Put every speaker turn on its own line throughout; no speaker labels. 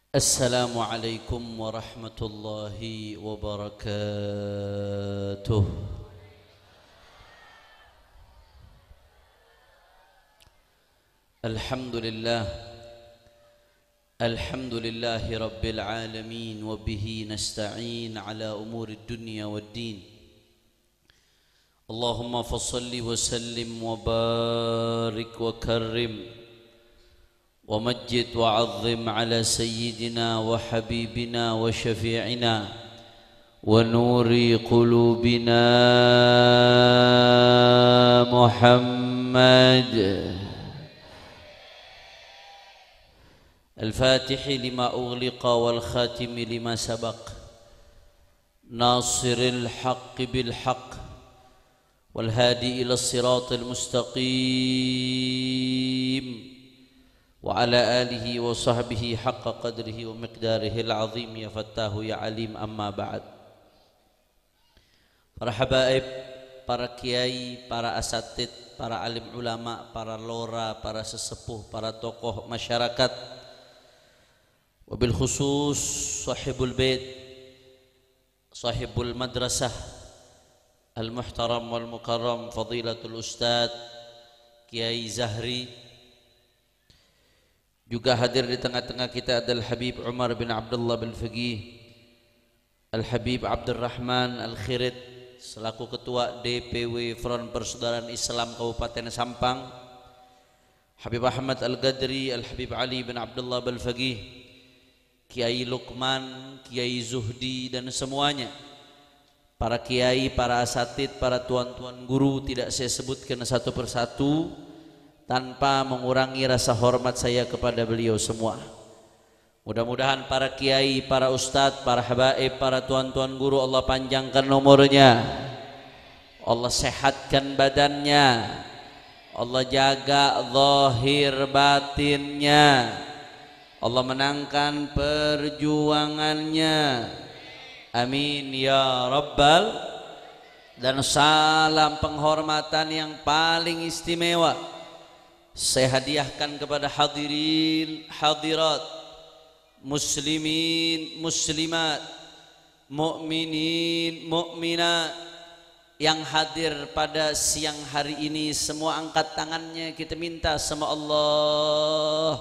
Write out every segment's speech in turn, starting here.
Assalamualaikum warahmatullahi wabarakatuh. Alhamdulillah, alhamdulillahi rabbil alamin, wa bihi nasta'in ala umuri dunya waddin. Allahumma fassalli wa sallim wa barik wa karrim ومجد وعظم على سيدنا وحبيبنا وشفيعنا ونور قلوبنا محمد الفاتح لما أغلق والخاتم لما سبق ناصر الحق بالحق والهادي إلى الصراط المستقيم وعلى آله وصحبه حق قدره ومقداره العظيم يا فتاه يا عليم أما بعد. Para habaib, para kiai, para asatid, para alim ulama, para lora, para sesepuh, para tokoh masyarakat, wabil khusus sahibul bait, sahibul madrasah al-muhtaram wal mukarram fadilatul ustad Kiai Zahri. Juga hadir di tengah-tengah kita adalah Habib Umar bin Abdullah bin Faqih, Al-Habib Abdurrahman Al-Khirid selaku Ketua DPW Front Persaudaraan Islam Kabupaten Sampang, Habib Ahmad Al-Gadri, Al-Habib Ali bin Abdullah bin Faqih, Kiai Luqman, Kiai Zuhdi dan semuanya, para kiai, para asatid, para tuan-tuan guru, tidak saya sebutkan satu persatu tanpa mengurangi rasa hormat saya kepada beliau semua. Mudah-mudahan para kiai, para ustadz, para habaib, para tuan-tuan guru Allah panjangkan umurnya, Allah sehatkan badannya, Allah jaga zahir batinnya, Allah menangkan perjuangannya, amin ya rabbal. Dan salam penghormatan yang paling istimewa saya hadiahkan kepada hadirin hadirat, muslimin muslimat, mukminin mukminat yang hadir pada siang hari ini. Semua angkat tangannya, kita minta sama Allah,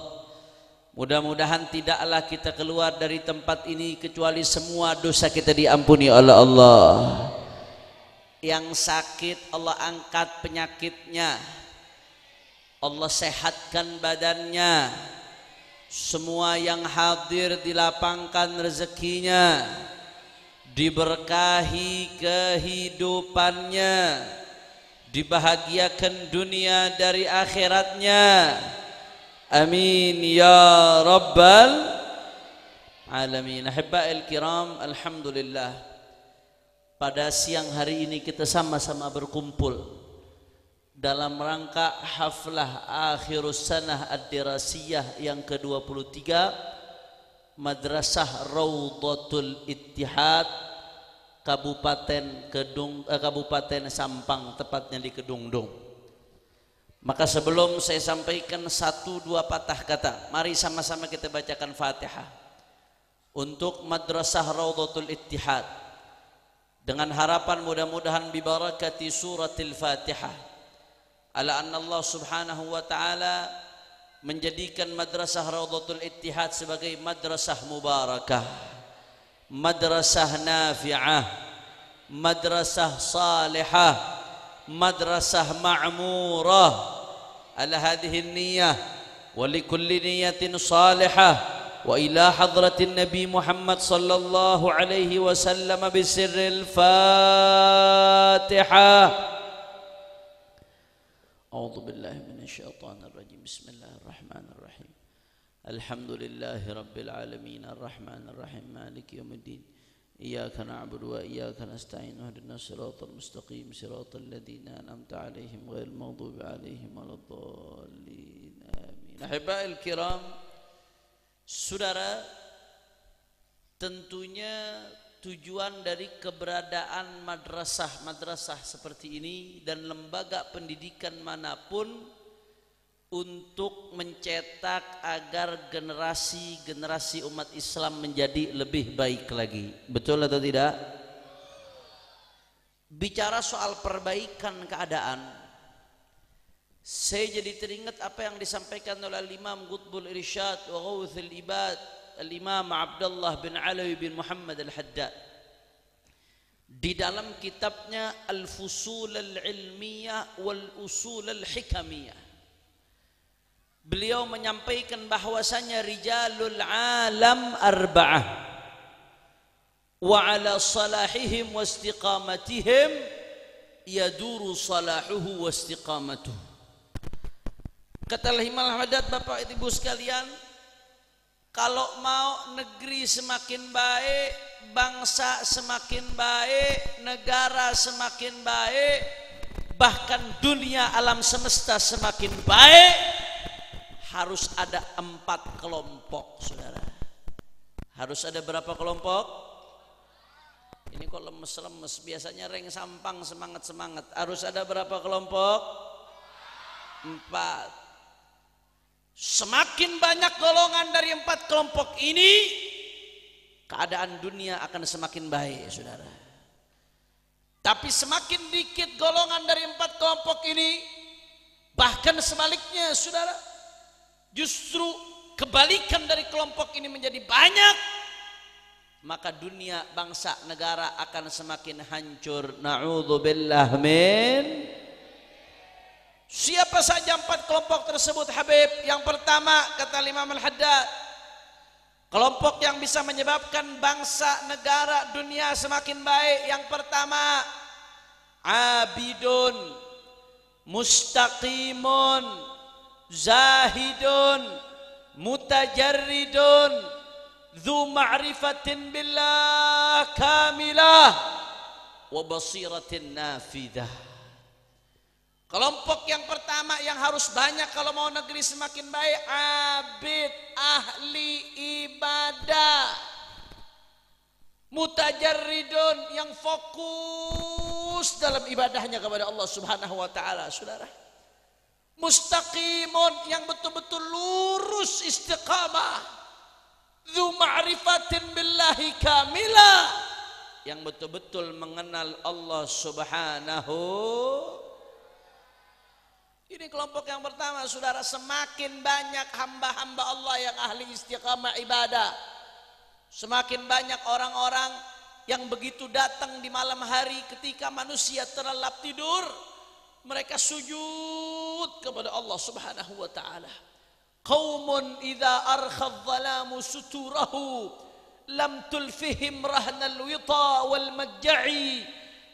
mudah-mudahan tidaklah kita keluar dari tempat ini kecuali semua dosa kita diampuni oleh Allah. Yang sakit Allah angkat penyakitnya, Allah sehatkan badannya. Semua yang hadir dilapangkan rezekinya, diberkahi kehidupannya, dibahagiakan dunia dari akhiratnya, amin ya rabbal alamin. Ahibba'il kiram, alhamdulillah, pada siang hari ini kita sama-sama berkumpul dalam rangka haflah akhirus sanah ad-dirasiyah yang ke-23 Madrasah Raudhatul Ittihad Kabupaten Sampang, tepatnya di Kedungdung. Maka sebelum saya sampaikan satu dua patah kata, mari sama-sama kita bacakan Fatihah untuk Madrasah Raudhatul Ittihad dengan harapan mudah-mudahan bibarakati suratil Fatihah ala anna Allah subhanahu wa ta'ala menjadikan Madrasah Raudhatul Ittihad sebagai madrasah mubarakah, madrasah nafi'ah, madrasah salihah, madrasah ma'murah ala hadhihi niyah wa likulli niyatin salihah wa ila hadratin Nabi Muhammad sallallahu alaihi wasallam bisirril Fatihah. أعوذ بالله من الشيطان الرجيم بسم الله الرحمن الرحيم الحمد لله رب العالمين الرحمن الرحيم مالك يوم الدين إياك نعبد وإياك نستعين اهدنا الصراط المستقيم صراط الذين أنعمت عليهم غير المغضوب عليهم ولا الضالين آمين. أحبائي الكرام, saudara, tentunya tujuan dari keberadaan madrasah-madrasah seperti ini dan lembaga pendidikan manapun untuk mencetak agar generasi-generasi umat Islam menjadi lebih baik lagi. Betul atau tidak? Bicara soal perbaikan keadaan, saya jadi teringat apa yang disampaikan oleh Imam Qutbul Irsyad wa Ghawthul Ibad Al-Imam Abdullah bin Alawi bin Muhammad Al-Haddad di dalam kitabnya Al-Fusul Al-Ilmiyah wal Usul Al-Hikamiyah. Beliau menyampaikan bahwasanya rijalul alam arba'ah wa ala salahihim wa istiqamatihim yaduru salahuhu wa istiqamatuhu. Kata Imam Al-Haddad, Bapak Ibu sekalian, kalau mau negeri semakin baik, bangsa semakin baik, negara semakin baik, bahkan dunia alam semesta semakin baik, harus ada 4 kelompok, saudara. Harus ada berapa kelompok? Ini kok lemes-lemes, biasanya reng sampang semangat-semangat. Harus ada berapa kelompok? 4. Semakin banyak golongan dari 4 kelompok ini, keadaan dunia akan semakin baik, saudara. Tapi semakin dikit golongan dari 4 kelompok ini, bahkan sebaliknya, saudara, justru kebalikan dari kelompok ini menjadi banyak, maka dunia, bangsa, negara akan semakin hancur. Na'udzubillah min. Siapa saja 4 kelompok tersebut, Habib? Yang pertama, kata Imam Al-Haddad, kelompok yang bisa menyebabkan bangsa, negara, dunia semakin baik. Yang pertama, abidun, mustaqimun, zahidun, mutajarridun, dhu ma'rifatin billah kamilah, wa basiratin nafidah. Kelompok yang pertama yang harus banyak kalau mau negeri semakin baik, abid, ahli ibadah, mutajarridun, yang fokus dalam ibadahnya kepada Allah Subhanahu wa taala, saudara. Mustaqimun, yang betul-betul lurus istiqamah. Dzu ma'rifatin billahi kamilah, yang betul-betul mengenal Allah Subhanahu. Ini kelompok yang pertama, saudara. Semakin banyak hamba-hamba Allah yang ahli istiqamah ibadah, semakin banyak orang-orang yang begitu datang di malam hari ketika manusia terlelap tidur, mereka sujud kepada Allah Subhanahu wa taala. Qaumun idza arkha adh-dhalamu suturahu lam tulfihim rahnal wita wal maj'i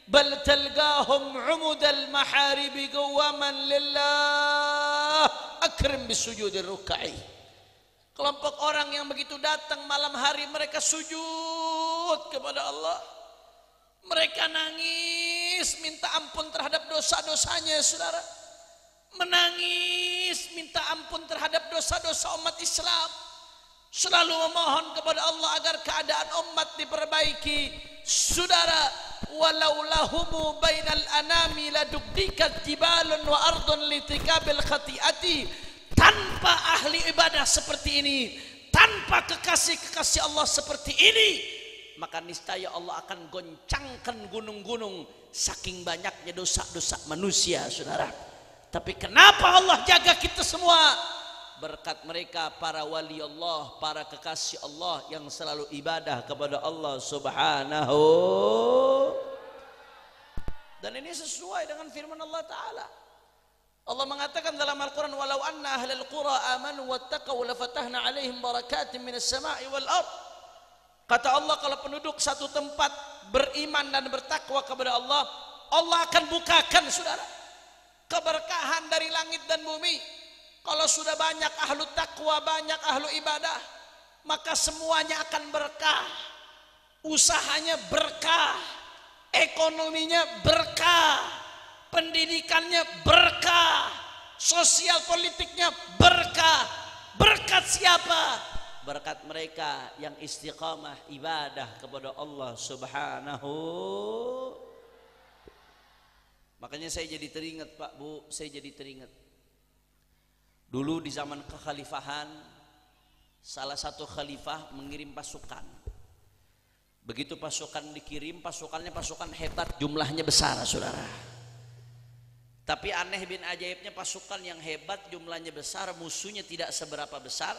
bal talqahum umudal maharibi qawaman lillah akrim bisujudir ruk'i. Kelompok orang yang begitu datang malam hari, mereka sujud kepada Allah, mereka nangis minta ampun terhadap dosa-dosanya, saudara. Menangis minta ampun terhadap dosa-dosa umat Islam, selalu memohon kepada Allah agar keadaan umat diperbaiki, saudara. Walau lahumu bainal anami ladukdikat jibalun wa ardun litikabil khati'ati. Tanpa ahli ibadah seperti ini, tanpa kekasih-kekasih Allah seperti ini, maka niscaya Allah akan goncangkan gunung-gunung saking banyaknya dosa-dosa manusia, saudara. Tapi kenapa Allah jaga kita semua? Berkat mereka, para wali Allah, para kekasih Allah yang selalu ibadah kepada Allah Subhanahu. Dan ini sesuai dengan firman Allah Ta'ala. Allah mengatakan dalam Al-Quran, walau anna ahlal qura amanu wattaqaw lafatahna alaihim barakatim minas sama'i wal ard. Kata Allah, kalau penduduk satu tempat beriman dan bertakwa kepada Allah, Allah akan bukakan, saudara, keberkahan dari langit dan bumi. Kalau sudah banyak ahlu takwa, banyak ahlu ibadah, maka semuanya akan berkah. Usahanya berkah, ekonominya berkah, pendidikannya berkah, sosial politiknya berkah. Berkat siapa? Berkat mereka yang istiqamah ibadah kepada Allah Subhanahu. Makanya saya jadi teringat, Pak Bu, saya jadi teringat Dulu di zaman kekhalifahan, salah satu khalifah mengirim pasukan. Begitu pasukan dikirim, pasukannya pasukan hebat, jumlahnya besar, saudara. Tapi aneh bin ajaibnya, pasukan yang hebat jumlahnya besar, musuhnya tidak seberapa besar.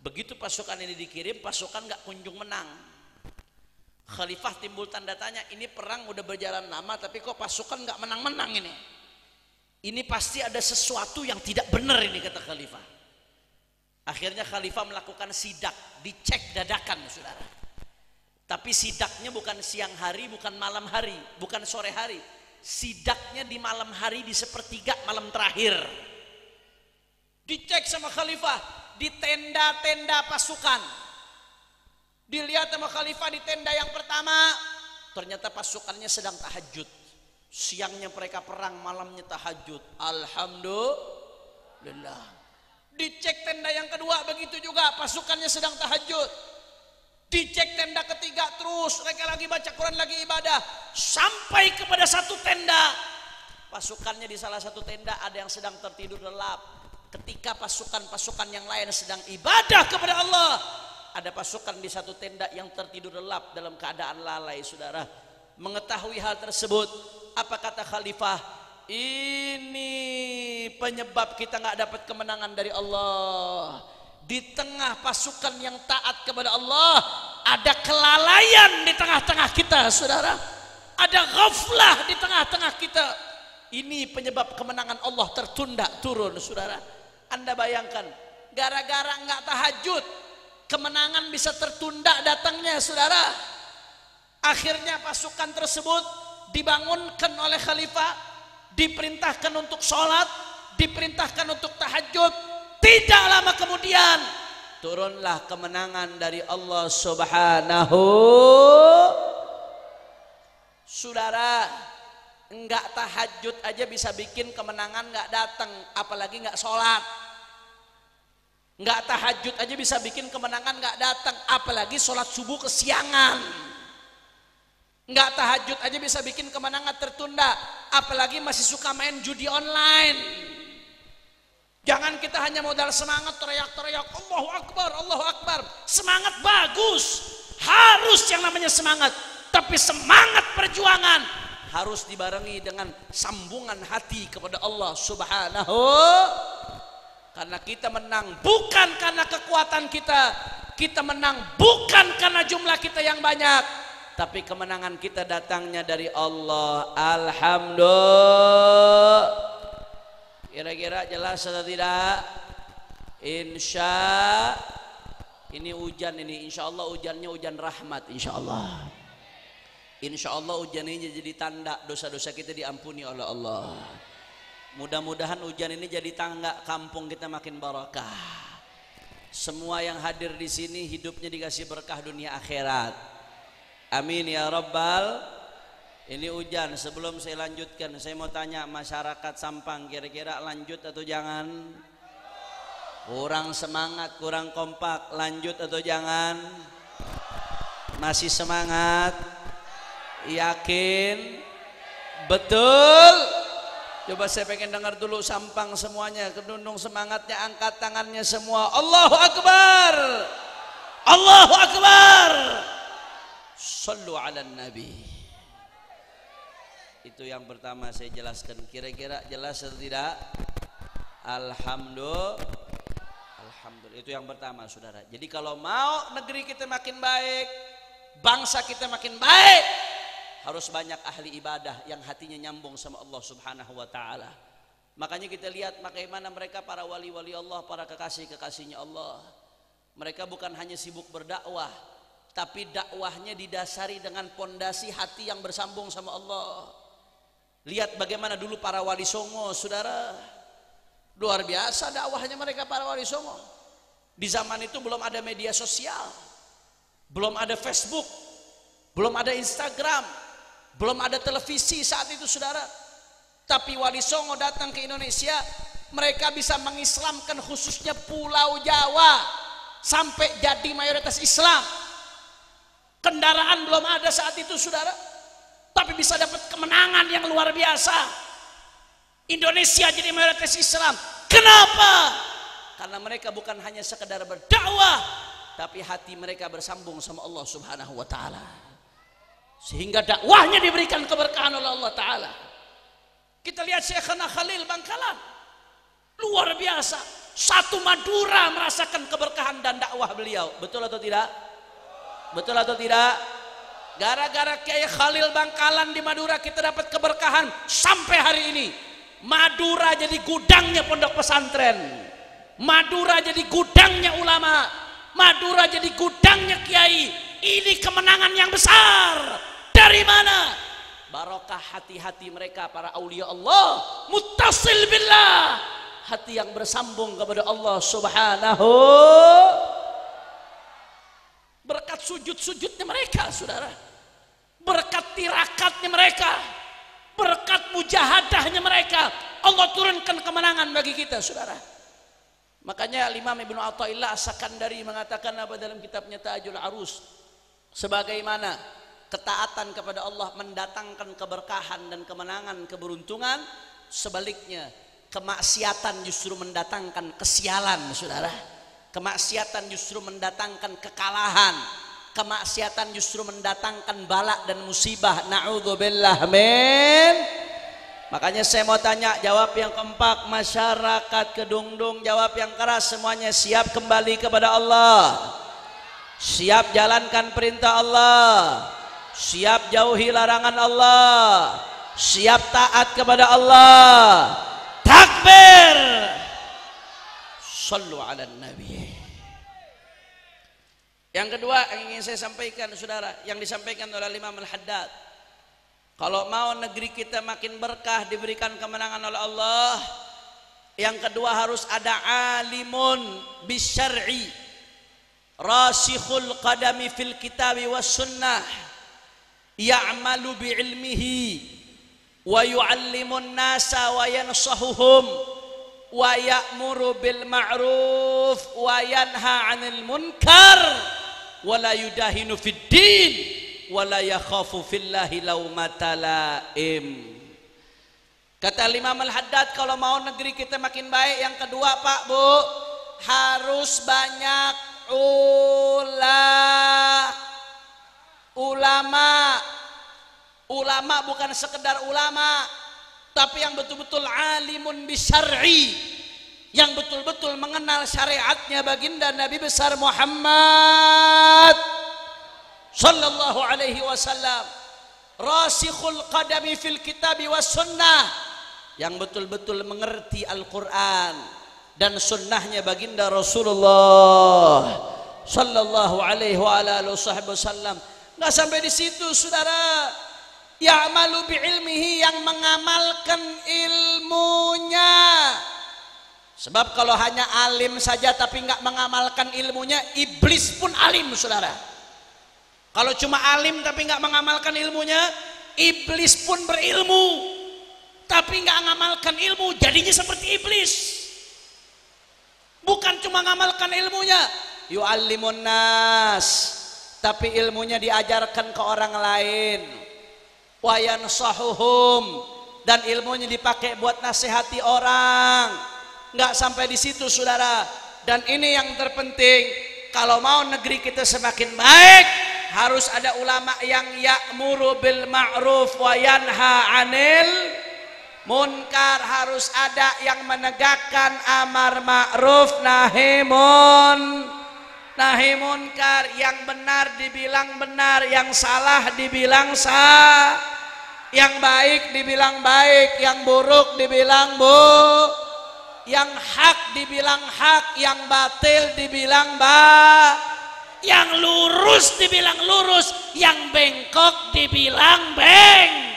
Begitu pasukan ini dikirim, pasukan gak kunjung menang. Khalifah timbul tanda tanya, ini perang udah berjalan lama tapi kok pasukan gak menang-menang ini. Ini pasti ada sesuatu yang tidak benar ini, kata khalifah. Akhirnya khalifah melakukan sidak, dicek dadakan, saudara. Tapi sidaknya bukan siang hari, bukan malam hari, bukan sore hari. Sidaknya di malam hari, di sepertiga malam terakhir. Dicek sama khalifah di tenda-tenda pasukan. Dilihat sama khalifah di tenda yang pertama, ternyata pasukannya sedang tahajud. Siangnya mereka perang, malamnya tahajud. Alhamdulillah. Dicek tenda yang kedua, begitu juga pasukannya sedang tahajud. Dicek tenda ketiga, terus mereka lagi baca Quran, lagi ibadah. Sampai kepada satu tenda, pasukannya di salah satu tenda ada yang sedang tertidur lelap. Ketika pasukan-pasukan yang lain sedang ibadah kepada Allah, ada pasukan di satu tenda yang tertidur lelap dalam keadaan lalai, saudara. Mengetahui hal tersebut, apa kata khalifah? Ini penyebab kita nggak dapat kemenangan dari Allah. Di tengah pasukan yang taat kepada Allah, ada kelalaian di tengah-tengah kita, saudara. Ada ghaflah di tengah-tengah kita. Ini penyebab kemenangan Allah tertunda turun, saudara. Anda bayangkan, gara-gara nggak tahajud, kemenangan bisa tertunda datangnya, saudara. Akhirnya pasukan tersebut dibangunkan oleh khalifah, diperintahkan untuk sholat, diperintahkan untuk tahajud. Tidak lama kemudian turunlah kemenangan dari Allah Subhanahu. Saudara, enggak tahajud aja bisa bikin kemenangan enggak datang, apalagi enggak sholat. Enggak tahajud aja bisa bikin kemenangan enggak datang, apalagi sholat subuh kesiangan. Enggak tahajud aja bisa bikin kemenangan tertunda, apalagi masih suka main judi online. Jangan kita hanya modal semangat, teriak-teriak Allahu Akbar, Allahu Akbar. Semangat bagus, harus yang namanya semangat. Tapi semangat perjuangan harus dibarengi dengan sambungan hati kepada Allah Subhanahu. Karena kita menang bukan karena kekuatan kita, kita menang bukan karena jumlah kita yang banyak, tapi kemenangan kita datangnya dari Allah. Alhamdulillah. Kira-kira jelas atau tidak? Insya ini hujan ini, insya Allah hujannya hujan rahmat, insya Allah. Insya Allah hujan ini jadi tanda dosa-dosa kita diampuni oleh Allah. Mudah-mudahan hujan ini jadi tangga kampung kita makin barakah. Semua yang hadir di sini hidupnya dikasih berkah dunia akhirat. Amin ya rabbal. Ini hujan. Sebelum saya lanjutkan, saya mau tanya masyarakat Sampang, kira-kira lanjut atau jangan? Kurang semangat, kurang kompak. Lanjut atau jangan? Masih semangat? Yakin? Betul? Coba saya pengen dengar dulu Sampang semuanya. Kedundung semangatnya, angkat tangannya semua. Allahu Akbar, Allahu Akbar. Sallu ala Nabi. Itu yang pertama saya jelaskan. Kira-kira jelas atau tidak? Alhamdulillah. Alhamdulillah. Itu yang pertama, saudara. Jadi kalau mau negeri kita makin baik, bangsa kita makin baik, harus banyak ahli ibadah yang hatinya nyambung sama Allah Subhanahu wa ta'ala. Makanya kita lihat bagaimana mereka para wali-wali Allah, para kekasih-kekasihnya Allah. Mereka bukan hanya sibuk berdakwah, tapi dakwahnya didasari dengan pondasi hati yang bersambung sama Allah. Lihat bagaimana dulu para wali songo, saudara. Luar biasa dakwahnya mereka para wali songo. Di zaman itu belum ada media sosial, belum ada Facebook, belum ada Instagram, belum ada televisi saat itu, saudara. Tapi wali songo datang ke Indonesia, mereka bisa mengislamkan khususnya Pulau Jawa sampai jadi mayoritas Islam. Kendaraan belum ada saat itu, saudara, tapi bisa dapat kemenangan yang luar biasa. Indonesia jadi mayoritas Islam. Kenapa?
Karena mereka bukan hanya sekedar berdakwah, tapi hati mereka bersambung sama Allah Subhanahu wa taala. Sehingga dakwahnya diberikan keberkahan oleh Allah taala. Kita lihat Syekhana Khalil Bangkalan. Luar biasa. Satu Madura merasakan keberkahan dan dakwah beliau. Betul atau tidak? Betul atau tidak? Gara-gara Kiai Khalil Bangkalan di Madura kita dapat keberkahan sampai hari ini. Madura jadi gudangnya pondok pesantren. Madura jadi gudangnya ulama, Madura jadi gudangnya kiai. Ini kemenangan yang besar. Dari mana? Barokah hati-hati mereka para aulia Allah, muttasil billah, hati yang bersambung kepada Allah Subhanahu. Berkat sujud-sujudnya mereka, saudara, berkat tirakatnya mereka, berkat mujahadahnya mereka, Allah turunkan kemenangan bagi kita, saudara. Makanya Imam Ibnu Athaillah As-Sakandari mengatakan apa dalam kitabnya Tajul Arus, sebagaimana ketaatan kepada Allah mendatangkan keberkahan dan kemenangan, keberuntungan, sebaliknya kemaksiatan justru mendatangkan kesialan, saudara. Kemaksiatan justru mendatangkan kekalahan, kemaksiatan justru mendatangkan bala dan musibah. Na'udzubillah min. Makanya saya mau tanya, jawab yang keempat, masyarakat Kedungdung jawab yang keras semuanya, siap kembali kepada Allah, siap jalankan perintah Allah, siap jauhi larangan Allah, siap taat kepada Allah. Takbir. Sallu ala nabi. Yang kedua yang ingin saya sampaikan, saudara, yang disampaikan oleh Imam Al-Haddad, kalau mau negeri kita makin berkah, diberikan kemenangan oleh Allah, yang kedua harus ada alimun bisyar'i, rasikhul qadami fil kitabi was sunnah, ya'malu bi ilmihi wa yu'allimun nasa wa yansahuhum wa ya'muru bil ma'ruf wa yanha 'anil munkar wa la yudahinu fid din wala yakhafu fillahi laumata laim. Kata Imam Al-Haddad, kalau mau negeri kita makin baik, yang kedua Pak Bu, harus banyak ulama. Ulama bukan sekedar ulama, tapi yang betul-betul alimun bisyar'i, yang betul-betul mengenal syariatnya baginda Nabi besar Muhammad sallallahu alaihi wasallam, rasikhul qadami fil kitabi was sunnah, yang betul-betul mengerti Al-Quran dan sunnahnya baginda Rasulullah sallallahu alaihi wasallam. Nggak sampai di situ, saudara, ya'malu bi ilmihi, yang mengamalkan ilmunya. Sebab kalau hanya alim saja tapi nggak mengamalkan ilmunya, iblis pun alim, saudara. Kalau cuma alim tapi nggak mengamalkan ilmunya, iblis pun berilmu tapi nggak mengamalkan ilmu, jadinya seperti iblis. Bukan cuma mengamalkan ilmunya, yu'allimun nas, tapi ilmunya diajarkan ke orang lain. Wa yansahuhum, dan ilmunya dipakai buat nasihati orang. Nggak sampai di situ, saudara. Dan ini yang terpenting, kalau mau negeri kita semakin baik, harus ada ulama yang ya'muru bil ma'ruf wa yanha 'anil munkar, harus ada yang menegakkan amar ma'ruf nahi munkar, yang benar dibilang benar, yang salah dibilang sah, yang baik dibilang baik, yang buruk dibilang yang hak dibilang hak, yang batil dibilang yang lurus dibilang lurus, yang bengkok dibilang beng.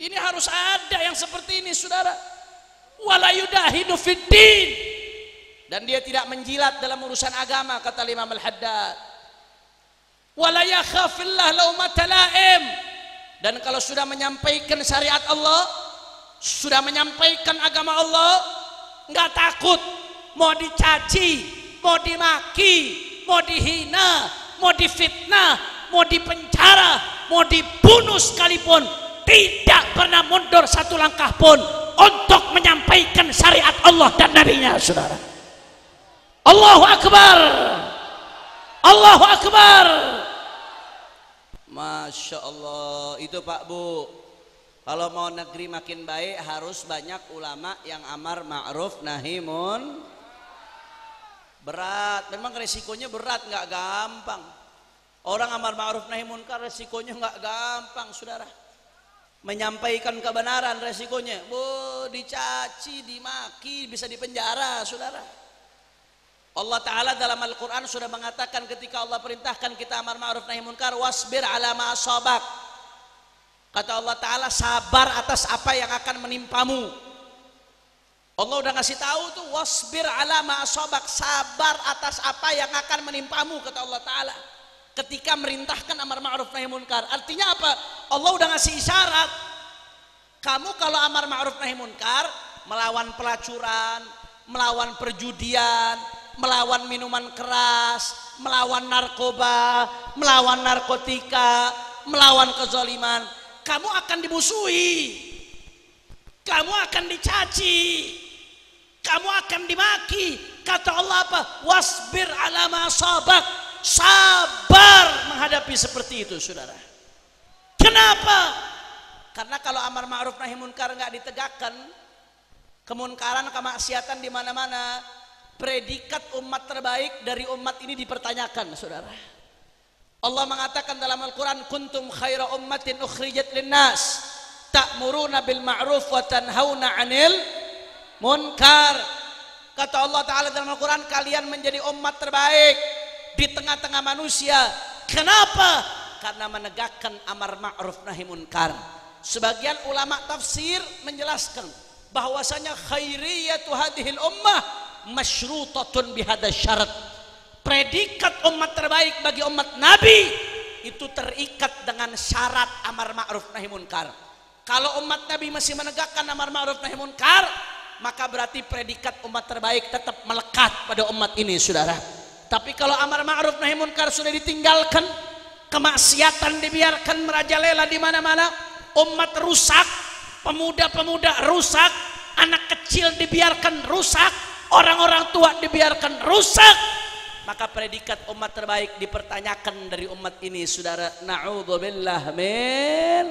Ini harus ada yang seperti ini, saudara. Wala yudahinu fiddin, dan dia tidak menjilat dalam urusan agama, kata Imam Al-Haddad. Wala yakhafillah laumata laim, dan kalau sudah menyampaikan syariat Allah, sudah menyampaikan agama Allah, nggak takut mau dicaci, mau dimaki, mau dihina, mau difitnah, mau dipenjara, mau dibunuh sekalipun, tidak pernah mundur satu langkah pun. untuk menyampaikan syariat Allah dan Nabi-Nya, saudara. Allahu Akbar, Allahu Akbar.
Masya Allah. Itu Pak Bu, kalau mau negeri makin baik harus banyak ulama yang amar ma'ruf nahi munkar. Berat, memang resikonya berat, nggak gampang. Orang amar ma'ruf nahi munkar resikonya nggak gampang, saudara. Menyampaikan kebenaran resikonya, dicaci, dimaki, bisa dipenjara, saudara. Allah Ta'ala dalam Al-Quran sudah mengatakan ketika Allah perintahkan kita amar ma'ruf nahi munkar, wasbir ala ma asabak. Kata Allah Ta'ala, sabar atas apa yang akan menimpamu. Allah udah ngasih tahu tuh, wasbir ala ma asabak, sabar atas apa yang akan menimpamu, kata Allah Ta'ala ketika merintahkan amar ma'ruf nahi munkar. Artinya apa? Allah udah ngasih isyarat, kamu kalau amar ma'ruf nahi munkar, melawan pelacuran, melawan perjudian, melawan minuman keras, melawan narkoba, melawan narkotika, melawan kezaliman, kamu akan dimusuhi, kamu akan dicaci, kamu akan dimaki. Kata Allah apa? Wasbir ala ma sabak, sabar menghadapi seperti itu, saudara. Kenapa? Karena kalau amar ma'ruf nahi munkar nggak ditegakkan, kemunkaran, kemaksiatan di mana-mana, predikat umat terbaik dari umat ini dipertanyakan, saudara. Allah mengatakan dalam Al-Quran, kuntum khaira ummatin ukhrijat linnas ta'muruna bil ma'ruf wa tanhauna 'anil munkar. Kata Allah Ta'ala dalam Al-Quran, kalian menjadi umat terbaik di tengah-tengah manusia. Kenapa? Karena menegakkan amar ma'ruf nahi munkar. Sebagian ulama tafsir menjelaskan bahwasanya khairiyatu hadhil ummah masyrutatun bihadza syarat. Predikat umat terbaik bagi umat Nabi itu terikat dengan syarat amar ma'ruf nahi munkar. Kalau umat Nabi masih menegakkan amar ma'ruf nahi munkar, maka berarti predikat umat terbaik tetap melekat pada umat ini, saudara. Tapi kalau amar ma'ruf nahi munkar sudah ditinggalkan, kemaksiatan dibiarkan merajalela di mana-mana, umat rusak, pemuda-pemuda rusak, anak kecil dibiarkan rusak, orang-orang tua dibiarkan rusak, maka predikat umat terbaik dipertanyakan dari umat ini, saudara. Na'udzubillah min.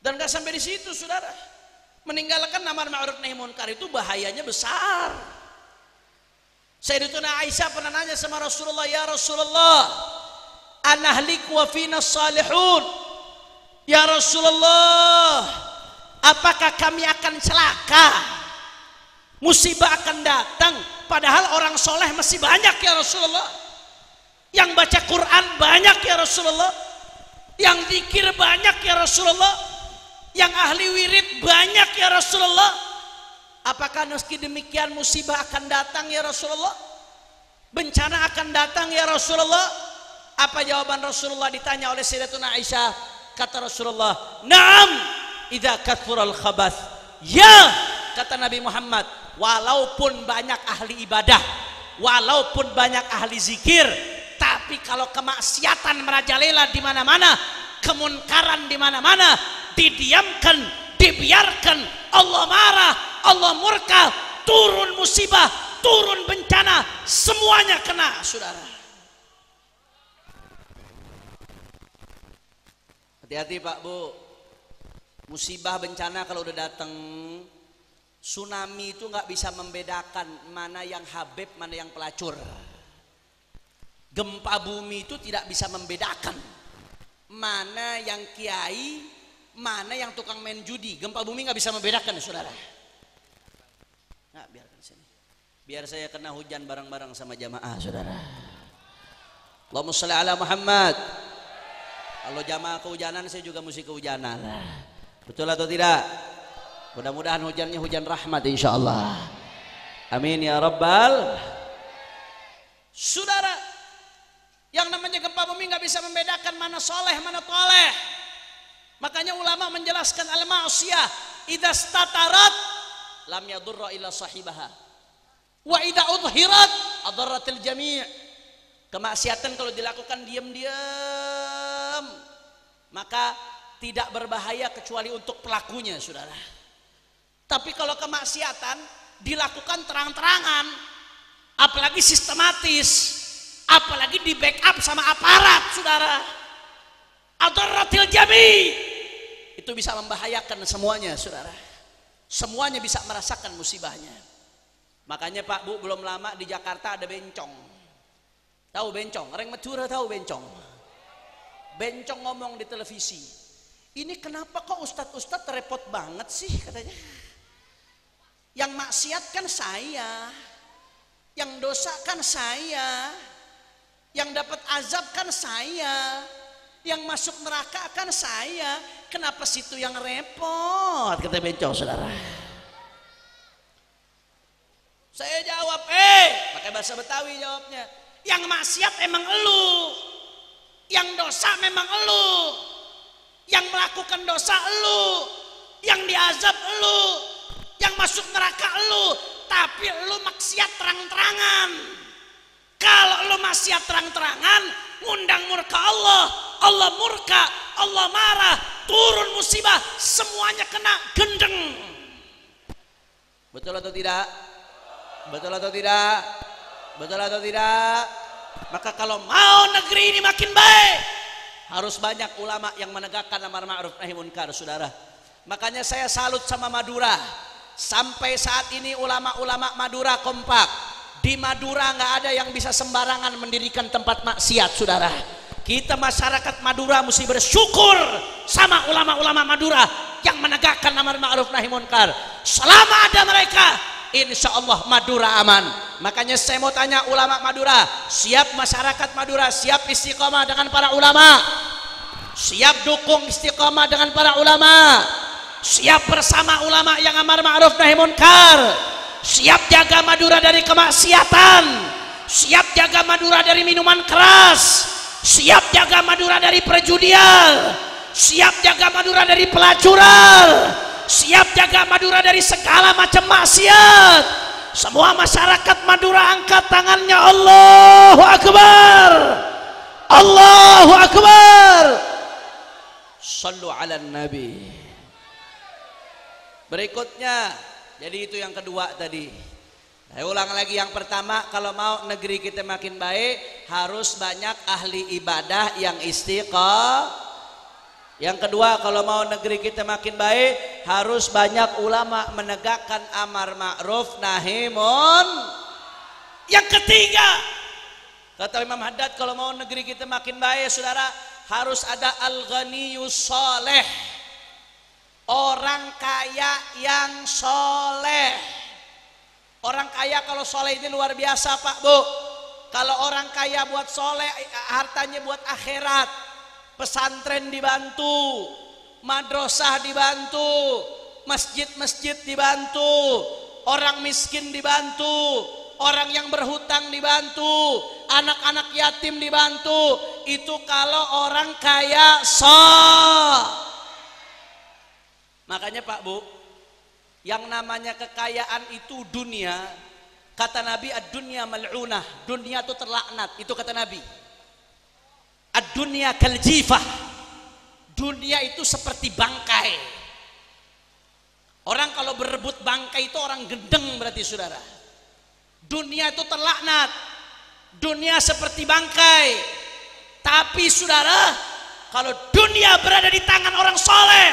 Dan gak sampai di situ, saudara. Meninggalkan amar ma'ruf nahi munkar itu bahayanya besar. Sayyidatuna Aisyah pernah nanya sama Rasulullah, ya Rasulullah, anahlik wa fina salihun. Ya Rasulullah, apakah kami akan celaka? Musibah akan datang, padahal orang soleh masih banyak ya Rasulullah. Yang baca Quran banyak ya Rasulullah. Yang zikir banyak ya Rasulullah. Yang ahli wirid banyak ya Rasulullah. Apakah meski demikian musibah akan datang ya Rasulullah? Bencana akan datang ya Rasulullah? Apa jawaban Rasulullah ditanya oleh Sayyidatuna Aisyah? Kata Rasulullah, "Na'am, idza kathural khabath." Ya, kata Nabi Muhammad, walaupun banyak ahli ibadah, walaupun banyak ahli zikir, tapi kalau kemaksiatan merajalela di mana-mana, kemunkaran di mana-mana, didiamkan, dibiarkan, Allah marah, Allah murka, turun musibah, turun bencana, semuanya kena, saudara. Hati-hati Pak Bu, musibah bencana kalau udah datang, tsunami itu nggak bisa membedakan mana yang Habib, mana yang pelacur. Gempa bumi itu tidak bisa membedakan mana yang kiai, mana yang tukang main judi. Gempa bumi nggak bisa membedakan, saudara. Nah, biarkan sini. Biar saya kena hujan bareng-bareng sama jamaah, saudara. Allahumma sholli ala Muhammad. Kalau jamaah kehujanan, saya juga mesti kehujanan. Betul atau tidak? Mudah-mudahan hujannya hujan rahmat, insya Allah. Amin ya rabbal. Saudara, yang namanya gempa bumi nggak bisa membedakan mana soleh, mana toleh. Makanya ulama menjelaskan al-ma'siyah idza statarat lam yadurra illa sahibaha wa idza udhirat adarratil jami'. Kemaksiatan kalau dilakukan diam-diam, maka
tidak berbahaya kecuali untuk pelakunya, saudara. Tapi kalau kemaksiatan dilakukan terang-terangan, apalagi sistematis, apalagi di backup sama aparat, saudara, adarratil jami, itu bisa membahayakan semuanya, saudara. Semuanya bisa merasakan musibahnya. Makanya Pak Bu, belum lama di Jakarta ada bencong. Tahu bencong? Orang Madura tahu bencong? Bencong ngomong di televisi, ini kenapa kok ustadz-ustadz repot banget sih katanya. Yang maksiat kan saya, yang dosa kan saya, yang dapat azab kan saya, yang masuk neraka kan saya. Kenapa situ yang repot? Kata bencong, saudara. Saya jawab, pakai bahasa Betawi jawabnya, yang maksiat emang elu, yang dosa memang elu, yang melakukan dosa elu, yang diazab elu, yang masuk neraka elu. Tapi elu maksiat terang-terangan. Kalau elu maksiat terang-terangan, ngundang murka Allah, Allah murka, Allah marah, turun musibah, semuanya kena gendeng. Betul atau tidak? Betul atau tidak? Betul atau tidak? Maka kalau mau negeri ini makin baik, harus banyak ulama yang menegakkan amar ma'ruf nahi munkar, saudara. Makanya saya salut sama Madura. Sampai saat ini ulama-ulama Madura kompak. Di Madura nggak ada yang bisa sembarangan mendirikan tempat maksiat, saudara. Kita masyarakat Madura mesti bersyukur sama ulama-ulama Madura yang menegakkan amar ma'ruf nahi munkar. Selama ada mereka, insya Allah Madura aman. Makanya saya mau tanya ulama Madura, siap masyarakat Madura siap istiqomah dengan para ulama, siap dukung istiqomah dengan para ulama, siap bersama ulama yang amar ma'ruf nahi munkar, siap jaga Madura dari kemaksiatan, siap jaga Madura dari minuman keras, siap jaga Madura dari perjudian, siap jaga Madura dari pelacuran, siap jaga Madura dari segala macam maksiat. Semua masyarakat Madura angkat tangannya, Allahu Akbar, Allahu Akbar. Sallu ala Nabi. Berikutnya, jadi itu yang kedua tadi. Saya ulang lagi, yang pertama, kalau mau negeri kita makin baik, harus banyak ahli ibadah yang istiqomah. Yang kedua, kalau mau negeri kita makin baik, harus banyak ulama menegakkan amar ma'ruf nahi munkar. Yang ketiga, kata Imam Haddad, kalau mau negeri kita makin baik, saudara, harus ada al-ghaniyus soleh, orang kaya yang soleh. Orang kaya kalau soleh ini luar biasa, Pak Bu. Kalau orang kaya buat soleh, hartanya buat akhirat. Pesantren dibantu, madrasah dibantu, masjid-masjid dibantu, orang miskin dibantu, orang yang berhutang dibantu, anak-anak yatim dibantu. Itu kalau orang kaya Makanya Pak Bu, yang namanya kekayaan itu dunia, kata Nabi, ad-dunya mal'unah, dunia itu terlaknat, itu kata Nabi. Ad-dunya kaljifah, dunia itu seperti bangkai. Orang kalau berebut bangkai itu orang gendeng berarti, saudara. Dunia itu terlaknat, dunia seperti bangkai. Tapi saudara, kalau dunia berada di tangan orang soleh,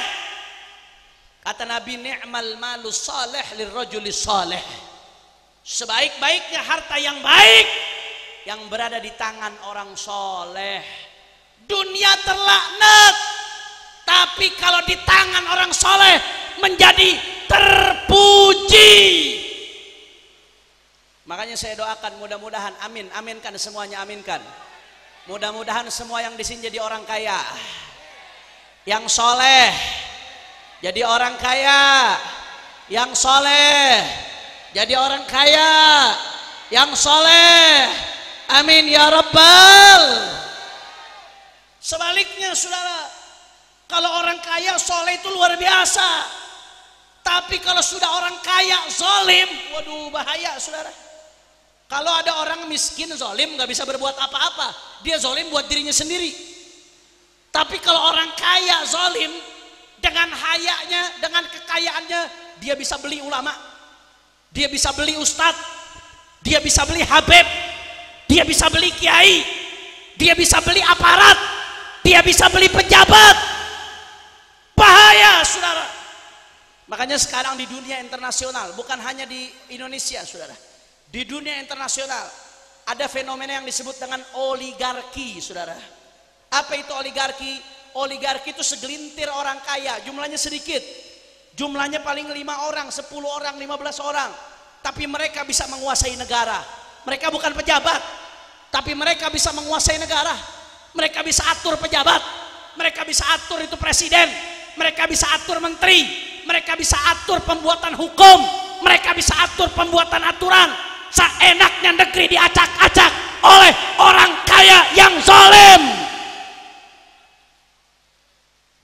kata Nabi, ni'mal malu salih lirrajuli salih. Sebaik-baiknya harta yang baik yang berada di tangan orang soleh. Dunia terlaknat, tapi kalau di tangan orang soleh menjadi terpuji. Makanya saya doakan, mudah-mudahan, amin, aminkan semuanya, aminkan. Mudah-mudahan semua yang di sini jadi orang kaya, yang soleh, jadi orang kaya, yang soleh, jadi orang kaya, yang soleh. Amin ya Rabbal. Sebaliknya saudara, kalau orang kaya soleh itu luar biasa. Tapi kalau sudah orang kaya zalim, waduh bahaya saudara. Kalau ada orang miskin zalim, nggak bisa berbuat apa-apa, dia zalim buat dirinya sendiri. Tapi kalau orang kaya zalim, dengan hayanya, dengan kekayaannya, dia bisa beli ulama, dia bisa beli ustadz, dia bisa beli habib, dia bisa beli kiai, dia bisa beli aparat, dia bisa beli pejabat. Bahaya, saudara. Makanya sekarang di dunia internasional, bukan hanya di Indonesia, saudara, di dunia internasional ada fenomena yang disebut dengan oligarki, saudara. Apa itu oligarki? Oligarki itu segelintir orang kaya, jumlahnya sedikit, jumlahnya paling 5 orang, 10 orang, 15 orang, tapi mereka bisa menguasai negara. Mereka bukan pejabat, tapi mereka bisa menguasai negara. Mereka bisa atur pejabat, mereka bisa atur itu presiden, mereka bisa atur menteri, mereka bisa atur pembuatan hukum, mereka bisa atur pembuatan aturan. Seenaknya negeri diacak-acak oleh orang kaya yang zalim.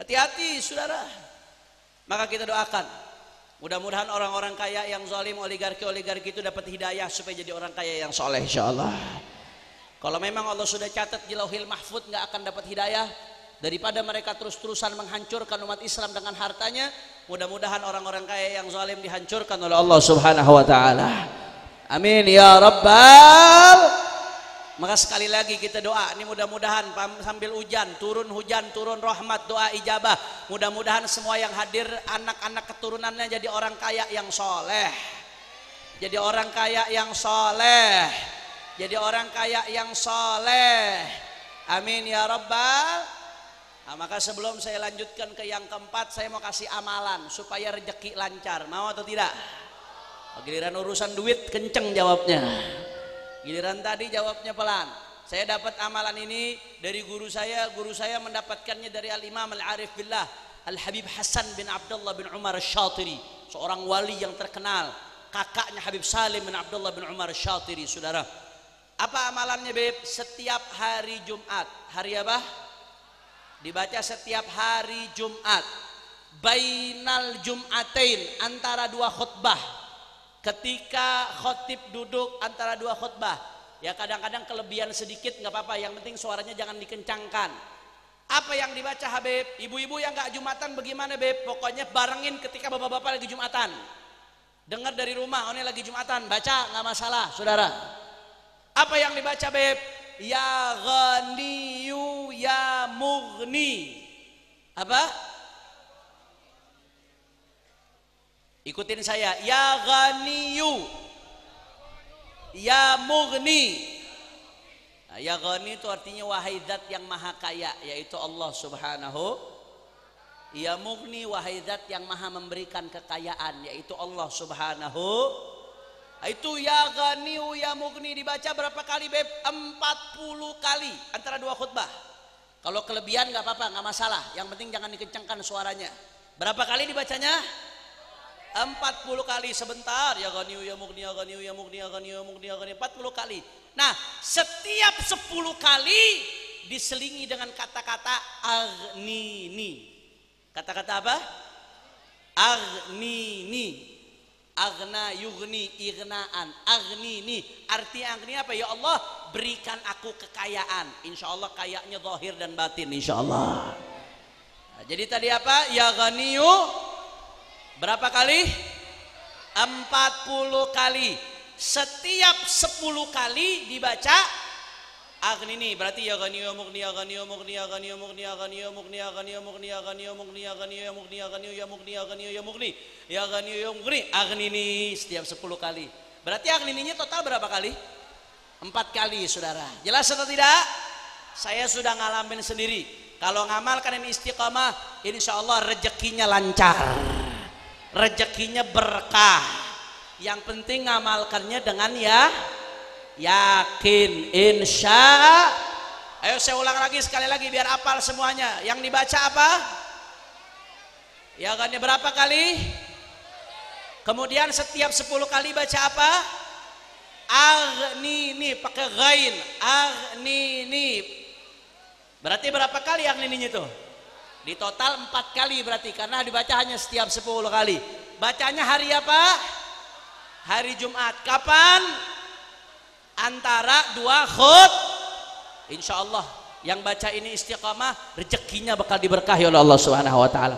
Hati-hati, saudara. Maka kita doakan, mudah-mudahan orang-orang kaya yang zalim, oligarki itu dapat hidayah supaya jadi orang kaya yang soleh, insyaallah. Kalau memang Allah sudah catat di Lauhil Mahfuz nggak akan dapat hidayah, daripada mereka terus-terusan menghancurkan umat Islam dengan hartanya, mudah-mudahan orang-orang kaya yang zalim dihancurkan oleh Allah Subhanahu wa taala. Amin ya rabbal. Maka sekali lagi kita doa, ini mudah-mudahan sambil hujan, turun rahmat, doa ijabah. Mudah-mudahan semua yang hadir, anak-anak keturunannya jadi orang kaya yang soleh, jadi orang kaya yang soleh, jadi orang kaya yang soleh. Amin ya rabbal. Nah, maka sebelum saya lanjutkan ke yang keempat, saya mau kasih amalan supaya rezeki lancar. Mau atau tidak? Giliran urusan duit kenceng jawabnya, giliran tadi jawabnya pelan. Saya dapat amalan ini dari guru saya mendapatkannya dari Al-Imam Al-Arif Billah Al-Habib Hasan bin Abdullah bin Umar Syatiri, seorang wali yang terkenal, kakaknya Habib Salim bin Abdullah bin Umar Syatiri, saudara. Apa amalannya, Beb? Setiap hari Jumat, hari apa? Dibaca setiap hari Jumat, bainal Jum'atain, antara dua khutbah. Ketika khotib duduk antara dua khutbah, ya kadang-kadang kelebihan sedikit nggak apa-apa, yang penting suaranya jangan dikencangkan. Apa yang dibaca, Habib? Ibu-ibu yang nggak Jumatan bagaimana, Beb? Pokoknya barengin ketika bapak-bapak lagi Jumatan, dengar dari rumah, oh ini lagi Jumatan, baca nggak masalah, saudara. Apa yang dibaca, Beb? Ya Ghaniyu ya Mughni. Apa? Ikutin saya, ya Ghaniyu ya Mughni. Nah, ya Ghani itu artinya wahai zat yang maha kaya, yaitu Allah Subhanahu. Ya Mughni, wahai zat yang maha memberikan kekayaan, yaitu Allah Subhanahu. Itu ya Ghaniyu ya Mughni dibaca berapa kali, Beb? 40 kali antara dua khutbah. Kalau kelebihan nggak apa-apa, nggak masalah, yang penting jangan dikencangkan suaranya. Berapa kali dibacanya? 40 kali. Sebentar, ya Ghaniyu ya Mughni, ya Ghaniyu ya Mughni, ya Ghaniyu ya Mughni, ya Ghaniyu, 40 kali. Nah, setiap 10 kali diselingi dengan kata-kata aghnini. Kata-kata apa? Aghnini. Aghna yughni, ighnaan, aghnini. Arti aghnini apa? Ya Allah, berikan aku kekayaan. Insya Allah kayanya zahir dan batin, insya Allah. Nah, jadi tadi apa? Ya Ghaniyu berapa kali? 40 kali. Setiap 10 kali dibaca aghnini, berarti ya Ghaniyu ya Mughni, ya Ghaniyu ya Mughni, ya Ghaniyu ya Mughni, ya Ghaniyu ya Mughni, ya Ghaniyu ya Mughni, ya Ghaniyu ya Mughni, ya Ghaniyu ya Mughni, ya Ghaniyu ya Mughni, ya Ghaniyu ya Mughni, ya Ghaniyu ya Mughni, aghnini setiap 10 kali. Berarti aghnininya total berapa kali? 4 kali, saudara. Jelas atau tidak? Saya sudah ngalamin sendiri. Kalau ngamalkan ini istiqamah, insya Allah rezekinya lancar, rezekinya berkah. Yang penting ngamalkannya dengan yakin, insya. Ayo saya ulang lagi sekali lagi biar hafal semuanya. Yang dibaca apa? Ya kan, berapa kali? Kemudian setiap 10 kali baca apa? Aghnini, pakai ghain. Aghnini. Berarti berapa kali aghnininya itu? Di total 4 kali berarti, karena dibaca hanya setiap 10 kali. Bacanya hari apa? Hari Jumat. Kapan? Antara dua khutbah. Insya Allah Yang baca ini istiqamah, rezekinya bakal diberkahi oleh Allah Subhanahu wa taala.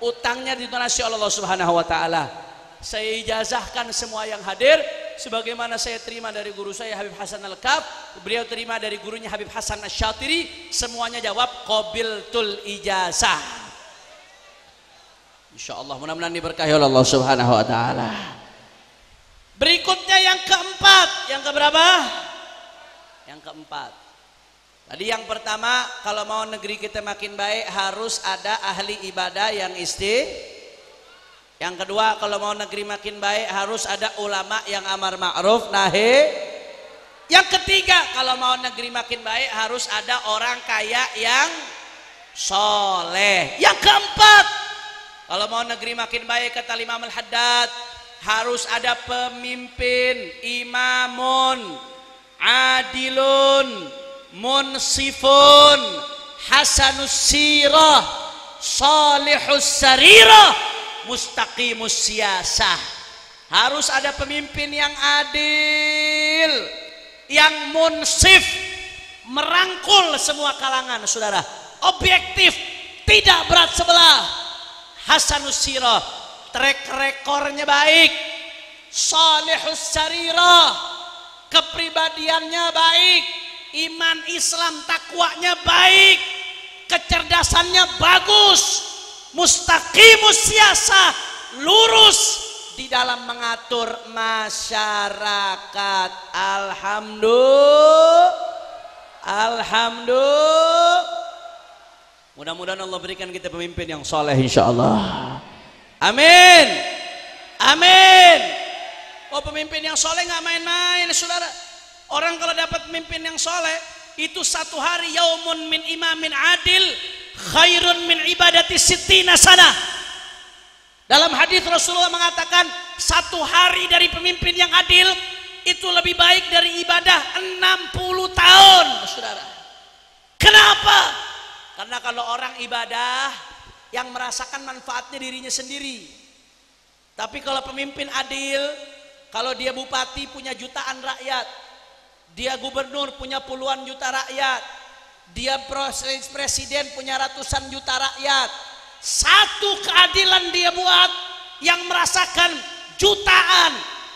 Utangnya ditunasi oleh Allah Subhanahu wa taala. Saya ijazahkan semua yang hadir sebagaimana saya terima dari guru saya Habib Hasan Al-Kaf, beliau terima dari gurunya Habib Hasan Asy-Syatiri, semuanya jawab qabiltul ijazah. Insyaallah mudah-mudahan diberkahi oleh Allah Subhanahu wa taala. Berikutnya yang keempat, yang keberapa? Yang keempat. Tadi yang pertama, kalau mau negeri kita makin baik harus ada ahli ibadah yang Yang kedua, kalau mau negeri makin baik harus ada ulama yang amar ma'ruf nahi. Yang ketiga, kalau mau negeri makin baik harus ada orang kaya yang soleh. Yang keempat, kalau mau negeri makin baik kata Imam Al-Haddad harus ada pemimpin imamun adilun munsifun hasanus sirah salihus sarirah mustaqimus siyasah. Harus ada pemimpin yang adil, yang munsif, merangkul semua kalangan, saudara, objektif, tidak berat sebelah, hasanus sirah, track rekornya baik, salihus sarirah, kepribadiannya baik, iman Islam takwanya baik, kecerdasannya bagus, mustaqimus siyasah, lurus di dalam mengatur masyarakat. Alhamdulillah. Mudah-mudahan Allah berikan kita pemimpin yang soleh insyaallah. Amin. Amin. Oh, pemimpin yang soleh nggak main-main, saudara. Orang kalau dapat pemimpin yang soleh, itu satu hari yaumun min imamin adil khairun min ibadati sittina sana. Dalam hadis Rasulullah mengatakan satu hari dari pemimpin yang adil itu lebih baik dari ibadah 60 tahun, saudara. Kenapa? Karena kalau orang ibadah yang merasakan manfaatnya dirinya sendiri. Tapi kalau pemimpin adil, kalau dia bupati punya jutaan rakyat, dia gubernur punya puluhan juta rakyat, dia presiden punya ratusan juta rakyat, satu keadilan dia buat yang merasakan jutaan,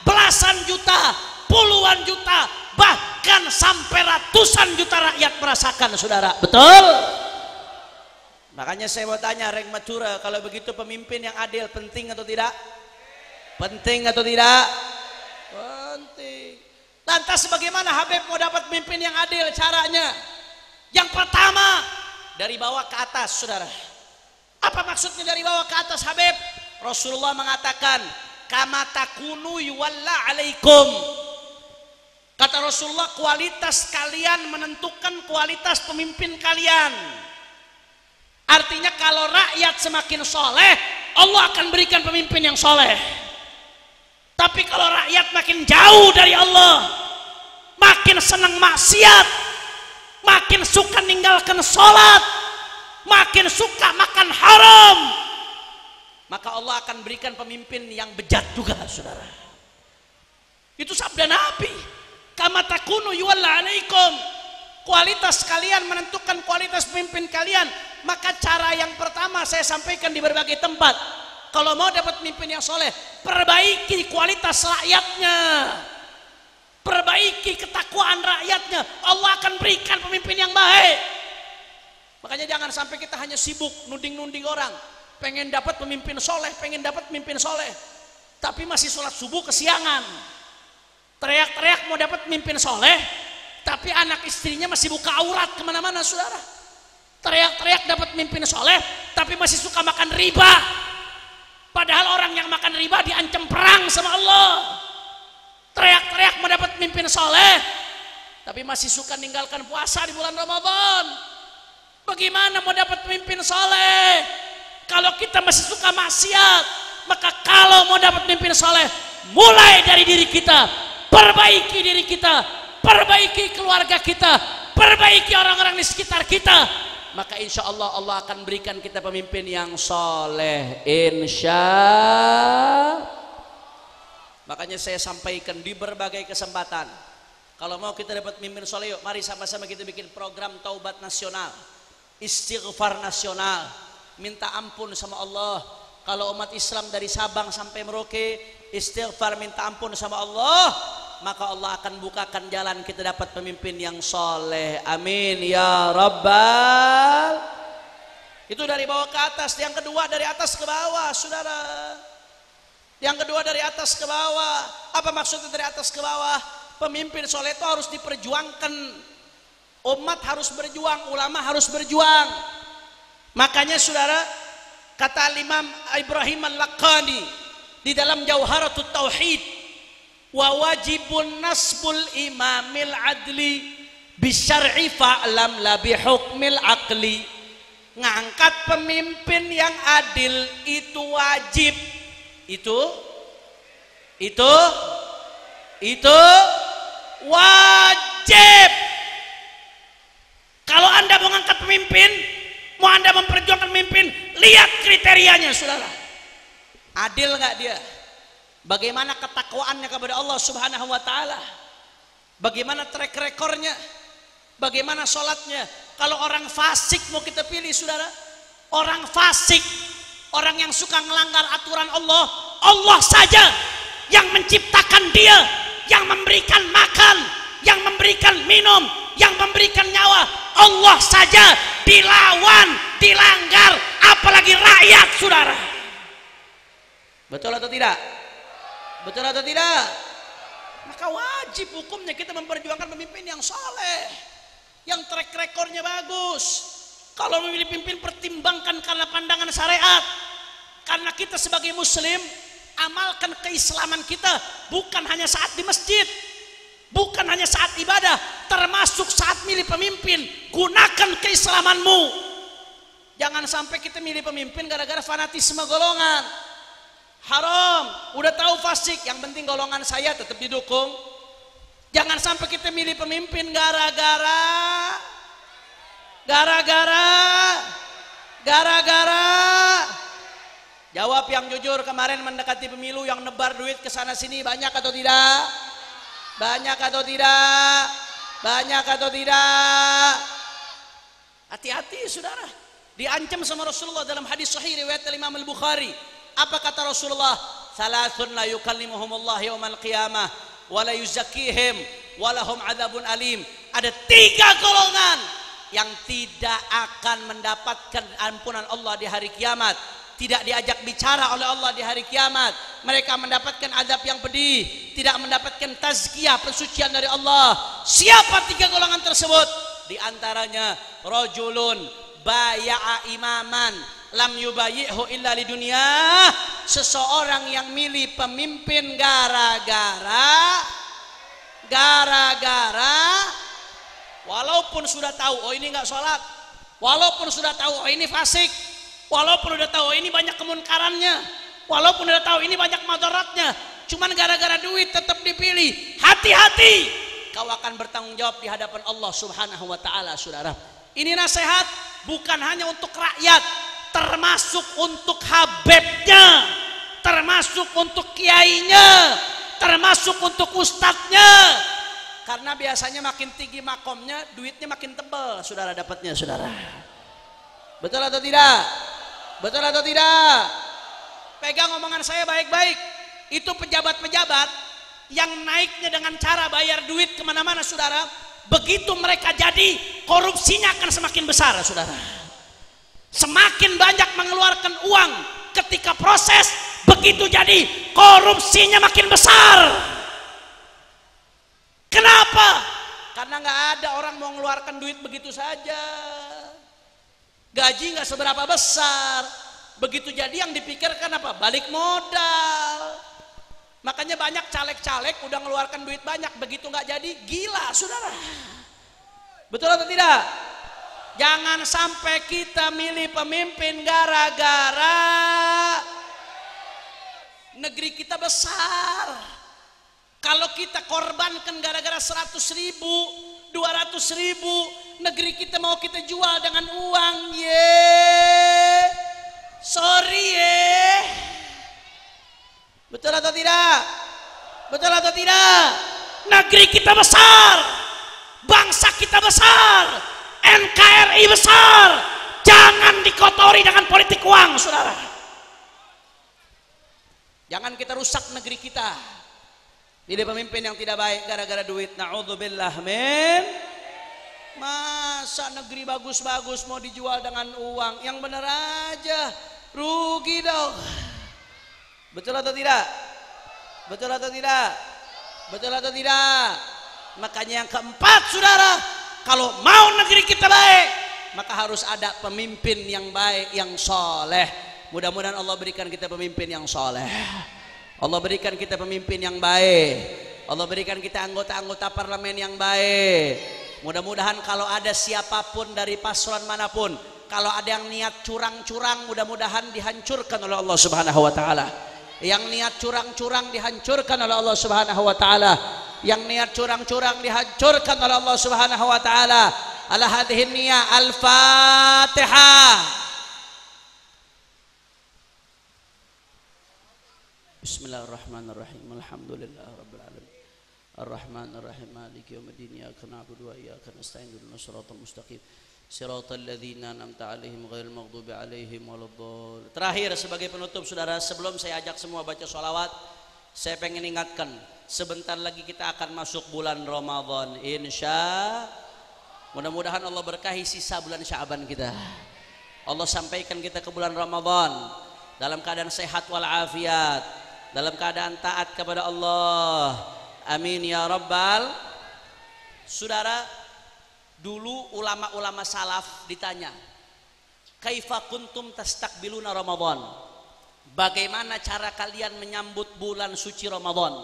belasan juta, puluhan juta, bahkan sampai ratusan juta rakyat merasakan, saudara. Betul? Makanya saya mau tanya Reng Matura, kalau begitu pemimpin yang adil penting atau tidak? Penting atau tidak? Penting. Lantas bagaimana Habib mau dapat pemimpin yang adil? Caranya yang pertama, dari bawah ke atas, saudara. Apa maksudnya dari bawah ke atas, Habib? Rasulullah mengatakan kama takunu yuwalla alaikum. Kata Rasulullah, kualitas kalian menentukan kualitas pemimpin kalian. Artinya kalau rakyat semakin soleh, Allah akan berikan pemimpin yang soleh. Tapi kalau rakyat makin jauh dari Allah, makin senang maksiat, makin suka ninggalkan sholat, makin suka makan haram, maka Allah akan berikan pemimpin yang bejat juga, saudara. Itu sabda Nabi. Kama takunu yuwalla alaikum. Kualitas kalian menentukan kualitas pemimpin kalian. Maka cara yang pertama saya sampaikan di berbagai tempat, kalau mau dapat pemimpin yang soleh, perbaiki kualitas rakyatnya, perbaiki ketakwaan rakyatnya, Allah akan berikan pemimpin yang baik. Makanya jangan sampai kita hanya sibuk nuding-nuding orang, pengen dapat pemimpin soleh, pengen dapat pemimpin soleh, tapi masih sholat subuh kesiangan, teriak-teriak mau dapat pemimpin soleh, tapi anak istrinya masih buka aurat kemana-mana, saudara. Teriak-teriak dapat pemimpin soleh, tapi masih suka makan riba. Padahal orang yang makan riba diancam perang sama Allah. Teriak-teriak mau dapat pemimpin soleh, tapi masih suka ninggalkan puasa di bulan Ramadan. Bagaimana mau dapat pemimpin soleh kalau kita masih suka maksiat? Maka kalau mau dapat pemimpin soleh, mulai dari diri kita, perbaiki diri kita, perbaiki keluarga kita, perbaiki orang-orang di sekitar kita. Maka insya Allah Allah akan berikan kita pemimpin yang soleh, insya. Makanya saya sampaikan di berbagai kesempatan, Kalau mau kita dapat pemimpin soleh, yuk mari sama-sama kita bikin program taubat nasional, istighfar nasional, minta ampun sama Allah. Kalau umat Islam dari Sabang sampai Merauke istighfar minta ampun sama Allah, maka Allah akan bukakan jalan kita dapat pemimpin yang soleh. Amin ya rabbal. Itu dari bawah ke atas. Yang kedua dari atas ke bawah, saudara. Yang kedua dari atas ke bawah. Apa maksudnya dari atas ke bawah? Pemimpin soleh itu harus diperjuangkan. Umat harus berjuang, ulama harus berjuang. Makanya saudara, kata Imam Ibrahim Al-Laqani di dalam Jauharatut Tauhid, wa wajibun nasbul imamil adli bisyar'i fa'lam la bihukmil aqli. Ngangkat pemimpin yang adil itu wajib. Itu wajib. Kalau Anda mau ngangkat pemimpin, mau Anda memperjuangkan pemimpin, lihat kriterianya, saudara. Adil nggak dia? Bagaimana ketakwaannya kepada Allah Subhanahu wa taala? Bagaimana track recordnya? Bagaimana sholatnya? Kalau orang fasik mau kita pilih, saudara, orang fasik, orang yang suka melanggar aturan Allah, Allah saja yang menciptakan dia, yang memberikan makan, yang memberikan minum, yang memberikan nyawa. Allah saja dilawan, dilanggar, apalagi rakyat, saudara. Betul atau tidak? Betul atau tidak? Maka wajib hukumnya kita memperjuangkan pemimpin yang soleh, yang track recordnya bagus. Kalau memilih pemimpin, pertimbangkan karena pandangan syariat. Karena kita sebagai muslim, amalkan keislaman kita bukan hanya saat di masjid, bukan hanya saat ibadah, termasuk saat milih pemimpin. Gunakan keislamanmu. Jangan sampai kita milih pemimpin gara-gara fanatisme golongan. Haram, udah tahu fasik, yang penting golongan saya tetap didukung. Jangan sampai kita milih pemimpin gara-gara jawab yang jujur. Kemarin mendekati pemilu yang nebar duit ke sana sini banyak atau tidak? Banyak atau tidak? Banyak atau tidak? Hati-hati, saudara. Diancam sama Rasulullah dalam hadis sahih riwayat Imam Al-Bukhari. Apa kata Rasulullah? Salasun la yukallimuhumullah yaumal qiyamah wa la yuzakkihim wa lahum adzabun alim. Ada 3 golongan yang tidak akan mendapatkan ampunan Allah di hari kiamat, tidak diajak bicara oleh Allah di hari kiamat. Mereka mendapatkan azab yang pedih, tidak mendapatkan tazkiyah, pensucian dari Allah. Siapa 3 golongan tersebut? Di antaranya rajulun baya'a imaman lam yubayyi'hu illa li dunya, seseorang yang milih pemimpin gara-gara walaupun sudah tahu oh ini nggak sholat, walaupun sudah tahu oh ini fasik, walaupun udah tahu oh ini banyak kemunkarannya, walaupun udah tahu ini banyak madaratnya, cuman gara-gara duit tetap dipilih. Hati-hati, kau akan bertanggung jawab di hadapan Allah Subhanahu wa taala, saudara. Ini nasihat bukan hanya untuk rakyat, termasuk untuk habibnya, termasuk untuk kiainya, termasuk untuk ustadznya. Karena biasanya makin tinggi makomnya, duitnya makin tebal, saudara, dapatnya, saudara. Betul atau tidak? Betul atau tidak? Pegang omongan saya baik-baik. Itu pejabat-pejabat yang naiknya dengan cara bayar duit kemana-mana, saudara. Begitu mereka jadi, korupsinya akan semakin besar, saudara. Semakin banyak mengeluarkan uang ketika proses, begitu jadi korupsinya makin besar. Kenapa? Karena nggak ada orang mau mengeluarkan duit begitu saja. Gaji nggak seberapa besar. Begitu jadi yang dipikirkan apa? Balik modal. Makanya banyak caleg-caleg udah mengeluarkan duit banyak, begitu nggak jadi gila, saudara. Betul atau tidak? Jangan sampai kita milih pemimpin gara-gara negeri kita besar. Kalau kita korbankan gara-gara 100.000, 200.000, negeri kita mau kita jual dengan uang, sorry Betul atau tidak? Betul atau tidak? negeri kita besar, bangsa kita besar, NKRI besar. Jangan dikotori dengan politik uang, saudara. Jangan kita rusak negeri kita. Pilih pemimpin yang tidak baik gara-gara duit. Na'udzubillah min. Masa negeri bagus-bagus mau dijual dengan uang? Yang benar aja, rugi dong. Betul atau tidak? Betul atau tidak? Betul atau tidak? Makanya yang keempat, saudara, kalau mau negeri kita baik, maka harus ada pemimpin yang baik, yang soleh. Mudah-mudahan Allah berikan kita pemimpin yang soleh. Allah berikan kita pemimpin yang baik. Allah berikan kita anggota-anggota parlemen yang baik. Mudah-mudahan kalau ada siapapun dari paslon manapun, kalau ada yang niat curang-curang, mudah-mudahan dihancurkan oleh Allah Subhanahu wa taala. Yang niat curang-curang dihancurkan oleh Allah Subhanahu wa taala. Yang niat curang-curang dihancurkan oleh Allah Subhanahu wa taala. Ala hadhihi niyah. Al-Fatihah. Bismillahirrahmanirrahim. Alhamdulillahirabbil alamin. Ar-Rahmanir-Rahim. Maliki yaumiddin. Iyyaka na'budu wa iyyaka nasta'in. Ihdinas siratal mustaqim. Siratal ladzina an'amta 'alaihim ghairil maghdubi 'alaihim waladdallin. Terakhir sebagai penutup, saudara, sebelum saya ajak semua baca sholawat, saya pengen ingatkan, sebentar lagi kita akan masuk bulan Ramadan. Mudah-mudahan Allah berkahi sisa bulan Sya'ban kita. Allah sampaikan kita ke bulan Ramadan dalam keadaan sehat walafiat, dalam keadaan taat kepada Allah. Amin ya rabbal. Saudara, dulu ulama-ulama salaf ditanya, kaifa kuntum tastakbiluna Ramadan? Bagaimana cara kalian menyambut bulan suci Ramadan?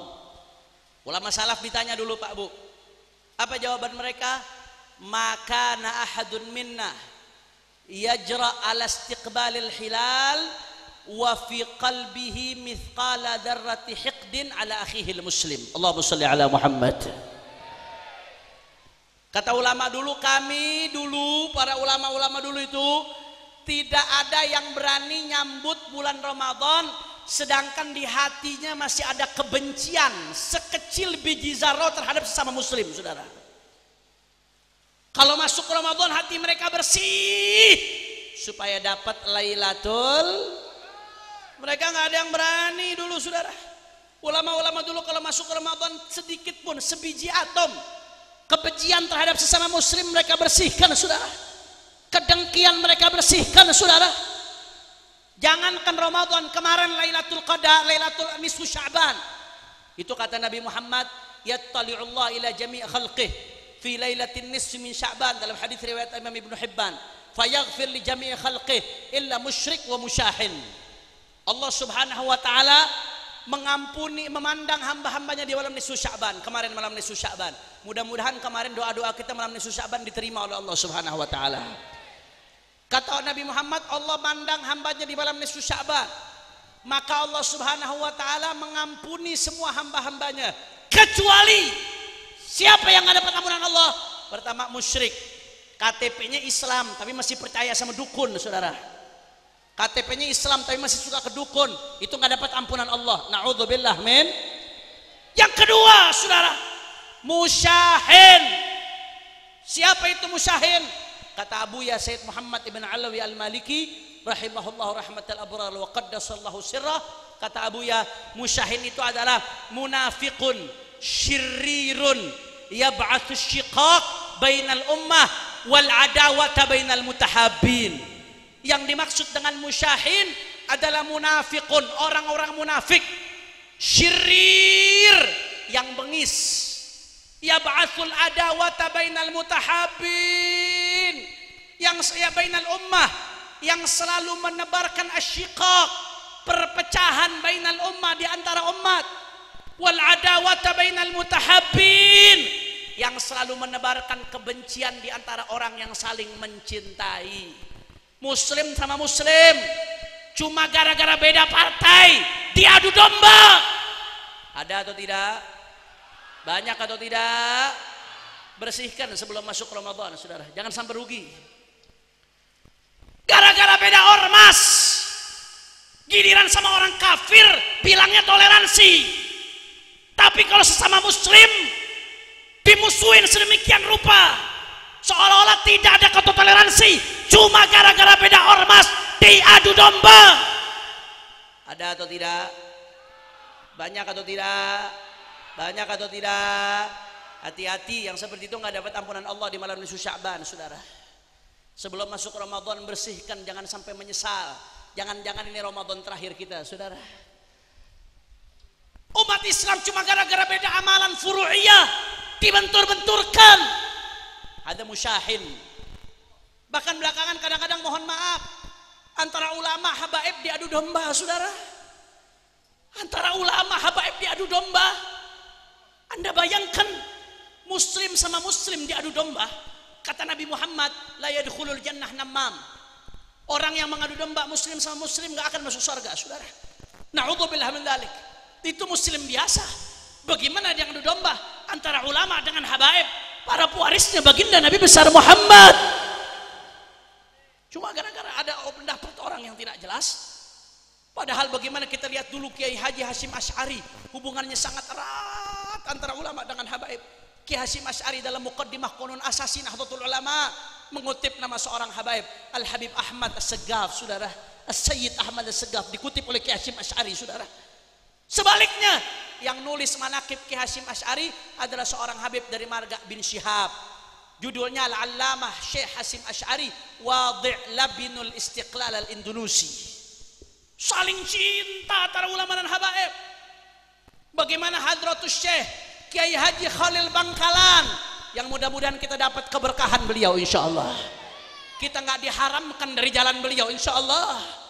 Ulama salaf ditanya dulu, Pak Bu. Apa jawaban mereka? Maka na ahadun minna yajra ala istiqbalil hilal wa fi qalbihi mithqala dzarrati hiqdin ala akhihil muslim. Allahumma shalli ala Muhammad. Kata ulama dulu, kami dulu, para ulama-ulama dulu itu tidak ada yang berani nyambut bulan Ramadan sedangkan di hatinya masih ada kebencian sekecil biji zarah terhadap sesama muslim, saudara. Kalau masuk Ramadan hati mereka bersih supaya dapat Lailatul. Mereka nggak ada yang berani dulu, saudara. Ulama-ulama dulu kalau masuk Ramadan sedikit pun sebiji atom kebencian terhadap sesama muslim mereka bersihkan, saudara. Kedengkian mereka bersihkan, saudara. Jangankan Ramadan, kemarin Lailatul Qadar, Lailatul Nisfu Sya'ban. Itu kata Nabi Muhammad, yattali'ullah ila jami' khalqih fi lailatin nisfi min Sya'ban, dalam hadis riwayat Imam Ibnu Hibban, fayaghfir li jami' khalqih illa musyrik wa musyahin. Allah Subhanahu wa taala mengampuni, memandang hamba-hambanya di malam nisfu Sya'ban. Kemarin malam nisfu Sya'ban. Mudah-mudahan kemarin doa-doa kita malam nisfu Sya'ban diterima oleh Allah Subhanahu wa taala. Kata Nabi Muhammad, Allah mandang hambanya di malam nisfu Sya'ban, maka Allah Subhanahu wa taala mengampuni semua hamba-hambanya kecuali siapa yang nggak dapat ampunan Allah? Pertama, musyrik, KTP-nya Islam tapi masih percaya sama dukun, saudara. KTP-nya Islam tapi masih suka ke dukun, itu nggak dapat ampunan Allah. Na'udzubillah min. Yang kedua, saudara, musyahin. Siapa itu musyahin? Kata Abuya Sayyid Muhammad ibn Alawi al-Maliki rahimahullah rahmatal abrar wa qaddasallahu sirrah. Kata Abuya, musyahin itu adalah munafiqun syirrirun yab'atsu syiqaq bainal ummah wal adawata bainal mutahabbin. Yang dimaksud dengan musyahin adalah munafiqun, orang-orang munafik, syirir, yang bengis, yab'atsul adawata bainal mutahabbin, yang bainal ummah, yang selalu menebarkan asyiqaq, perpecahan bainal ummah, di antara umat, wal adawata bainal mutahabbin, yang selalu menebarkan kebencian di antara orang yang saling mencintai. Muslim sama muslim cuma gara-gara beda partai diadu domba. Ada atau tidak? Banyak atau tidak? Bersihkan sebelum masuk Ramadan, saudara, jangan sampai rugi. Gara-gara beda ormas, giliran sama orang kafir bilangnya toleransi, tapi kalau sesama muslim dimusuhin sedemikian rupa, seolah-olah tidak ada kata toleransi, cuma gara-gara beda ormas diadu domba. Ada atau tidak? Banyak atau tidak? Banyak atau tidak? Hati-hati, yang seperti itu nggak dapat ampunan Allah di malam nisfu Sya'ban, saudara. Sebelum masuk Ramadan bersihkan, jangan sampai menyesal. Jangan-jangan ini Ramadan terakhir kita, saudara. Umat Islam cuma gara-gara beda amalan furu'iyah dibentur-benturkan. Ada musyahin. Bahkan belakangan kadang-kadang mohon maaf, antara ulama habaib diadu domba, saudara. Antara ulama habaib diadu domba. Anda bayangkan muslim sama muslim diadu domba. Kata Nabi Muhammad, la yadkhulul jannah namam. Orang yang mengadu domba muslim sama muslim gak akan masuk surga, saudara. Na'udzubillah min dzalik. Itu muslim biasa. Bagaimana dia adu domba antara ulama dengan habaib, para pewarisnya baginda Nabi besar Muhammad. Cuma gara-gara ada pendapat orang yang tidak jelas. Padahal bagaimana kita lihat dulu Kiai Haji Hasyim Asy'ari, hubungannya sangat erat antara ulama dengan habaib. Kiai Hasyim Asy'ari dalam muqaddimah Qanun Asasi Nahdlatul Ulama mengutip nama seorang habaib, Al Habib Ahmad As-Saggaf, saudara. As-Sayyid Ahmad As-Saggaf dikutip oleh Kiai Hasyim Asy'ari, saudara. Sebaliknya, yang nulis manaqib Kiai Hasyim Asy'ari adalah seorang habib dari marga bin Syihab. Judulnya Al-Allamah Syekh Hasyim Asy'ari Wadhi' Labinul Istiqlal Al-Indonesi. Saling cinta antara ulama dan habaib. Bagaimana Hadratus Syekh Kiai Haji Khalil Bangkalan, yang mudah-mudahan kita dapat keberkahan beliau insyaallah. Kita nggak diharamkan dari jalan beliau insyaallah.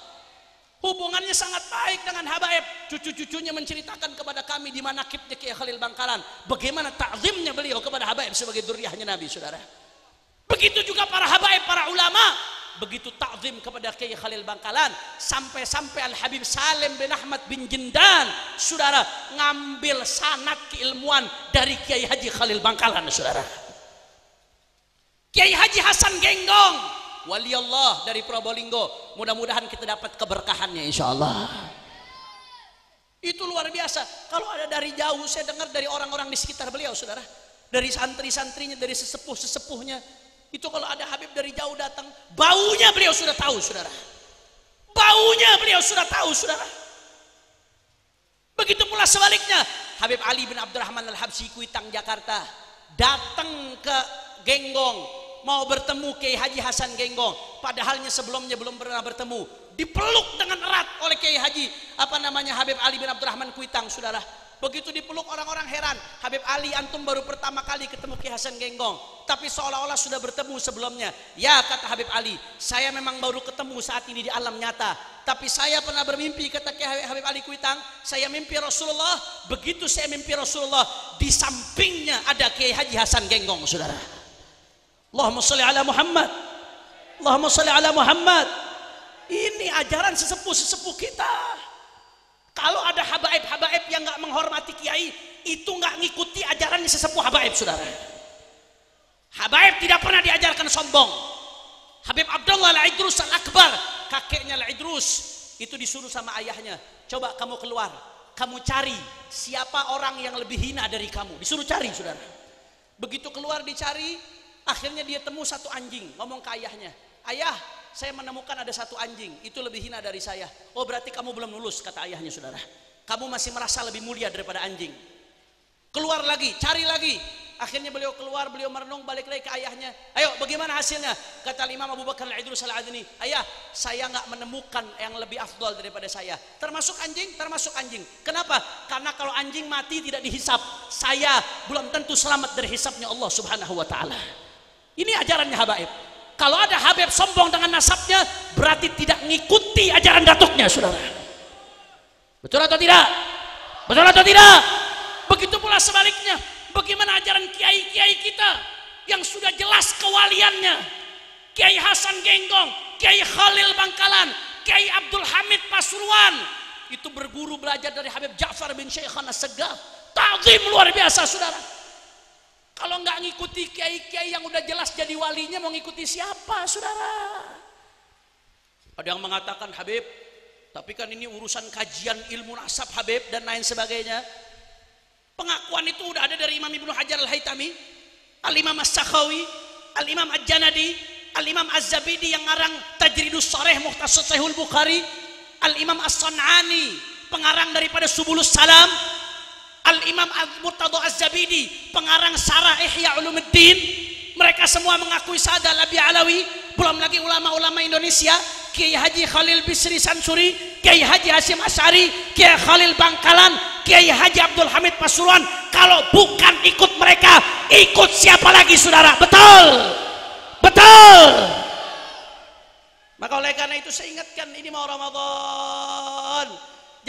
Hubungannya sangat baik dengan habaib. Cucu-cucunya menceritakan kepada kami di manaqibnya Kiai Khalil Bangkalan bagaimana ta'zimnya beliau kepada habaib sebagai dzurriyyahnya Nabi, saudara. Begitu juga para habaib, para ulama begitu ta'zim kepada Kiai Khalil Bangkalan, sampai-sampai Al Habib Salim bin Ahmad bin Jindan, saudara, ngambil sanad keilmuan dari Kiai Haji Khalil Bangkalan, saudara. Kiai Haji Hasan Genggong, wali Allah dari Probolinggo, mudah-mudahan kita dapat keberkahannya insyaallah. Itu luar biasa. Kalau ada dari jauh, saya dengar dari orang-orang di sekitar beliau, saudara, dari santri-santrinya, dari sesepuh-sesepuhnya, itu kalau ada habib dari jauh datang, baunya beliau sudah tahu, saudara. Baunya beliau sudah tahu, saudara. Begitu pula sebaliknya, Habib Ali bin Abdurrahman Al-Habsyi Kuitang Jakarta datang ke Genggong mau bertemu Kiai Haji Hasan Genggong, padahalnya sebelumnya belum pernah bertemu. Dipeluk dengan erat oleh Kiai Haji Habib Ali bin Abdurrahman Kuitang, saudara. Begitu dipeluk, orang-orang heran, Habib Ali, antum baru pertama kali ketemu Kiai Hasan Genggong, tapi seolah-olah sudah bertemu sebelumnya. Ya, kata Habib Ali, saya memang baru ketemu saat ini di alam nyata, tapi saya pernah bermimpi, kata Kiai Habib Ali Kuitang, saya mimpi Rasulullah. Begitu saya mimpi Rasulullah, di sampingnya ada Kiai Haji Hasan Genggong, saudara. Allahumma sholli ala Muhammad, Allahumma sholli ala Muhammad. Ini ajaran sesepuh-sesepuh kita. Kalau ada habaib-habaib yang nggak menghormati kiai, itu nggak ngikuti ajaran sesepuh habaib, saudara. Habaib tidak pernah diajarkan sombong. Habib Abdullah Al-Idrus Al-Akbar, kakeknya Al-Idrus, itu disuruh sama ayahnya, coba kamu keluar, kamu cari siapa orang yang lebih hina dari kamu. Disuruh cari, saudara. Begitu keluar dicari, akhirnya dia temu satu anjing, ngomong ke ayahnya, ayah, saya menemukan ada satu anjing, itu lebih hina dari saya. Oh, berarti kamu belum lulus, kata ayahnya, saudara. Kamu masih merasa lebih mulia daripada anjing. Keluar lagi, cari lagi. Akhirnya beliau keluar, beliau merenung, balik lagi ke ayahnya. Ayo, bagaimana hasilnya? Kata Imam Abu Bakar Al-Idrus Al-Adni, ayah, saya nggak menemukan yang lebih afdal daripada saya. Termasuk anjing, termasuk anjing. Kenapa? Karena kalau anjing mati tidak dihisap, saya belum tentu selamat dari hisapnya Allah Subhanahu Wa Taala. Ini ajarannya habaib. Kalau ada habib sombong dengan nasabnya, berarti tidak mengikuti ajaran datuknya, saudara. Betul atau tidak? Betul atau tidak? Begitu pula sebaliknya. Bagaimana ajaran kiai-kiai kita yang sudah jelas kewaliannya? Kiai Hasan Genggong, Kiai Khalil Bangkalan, Kiai Abdul Hamid Pasuruan, itu berguru belajar dari Habib Ja'far bin Syekhana Segaf. Ta'zim luar biasa, saudara. Kalau nggak ngikuti kiai-kiai yang udah jelas jadi walinya, mau ngikuti siapa, saudara? Ada yang mengatakan, Habib, tapi kan ini urusan kajian ilmu nasab, Habib, dan lain sebagainya. Pengakuan itu udah ada dari Imam Ibnu Hajar Al-Haytami. Al-Imam As-Sakhawi, Al-Imam Al-Janadi, Al-Imam Az-Zabidi yang ngarang Tajridus Sharih Mukhtasar Sahihul Bukhari, Al-Imam As-San'ani pengarang daripada Subulus Salam, Al-Imam Al-Murtadha Az-Zabidi pengarang Syarah Ihya Ulumuddin. Mereka semua mengakui Sa'ad Al-Abi Alawi. Belum lagi ulama-ulama Indonesia, Kiai Haji Khalil Bisri Sansuri, Kiai Haji Hasyim Asy'ari, Kiai Khalil Bangkalan, Kiai Haji Abdul Hamid Pasuruan. Kalau bukan ikut mereka, ikut siapa lagi saudara? Betul, betul. Maka oleh karena itu saya ingatkan, ini mau Ramadan,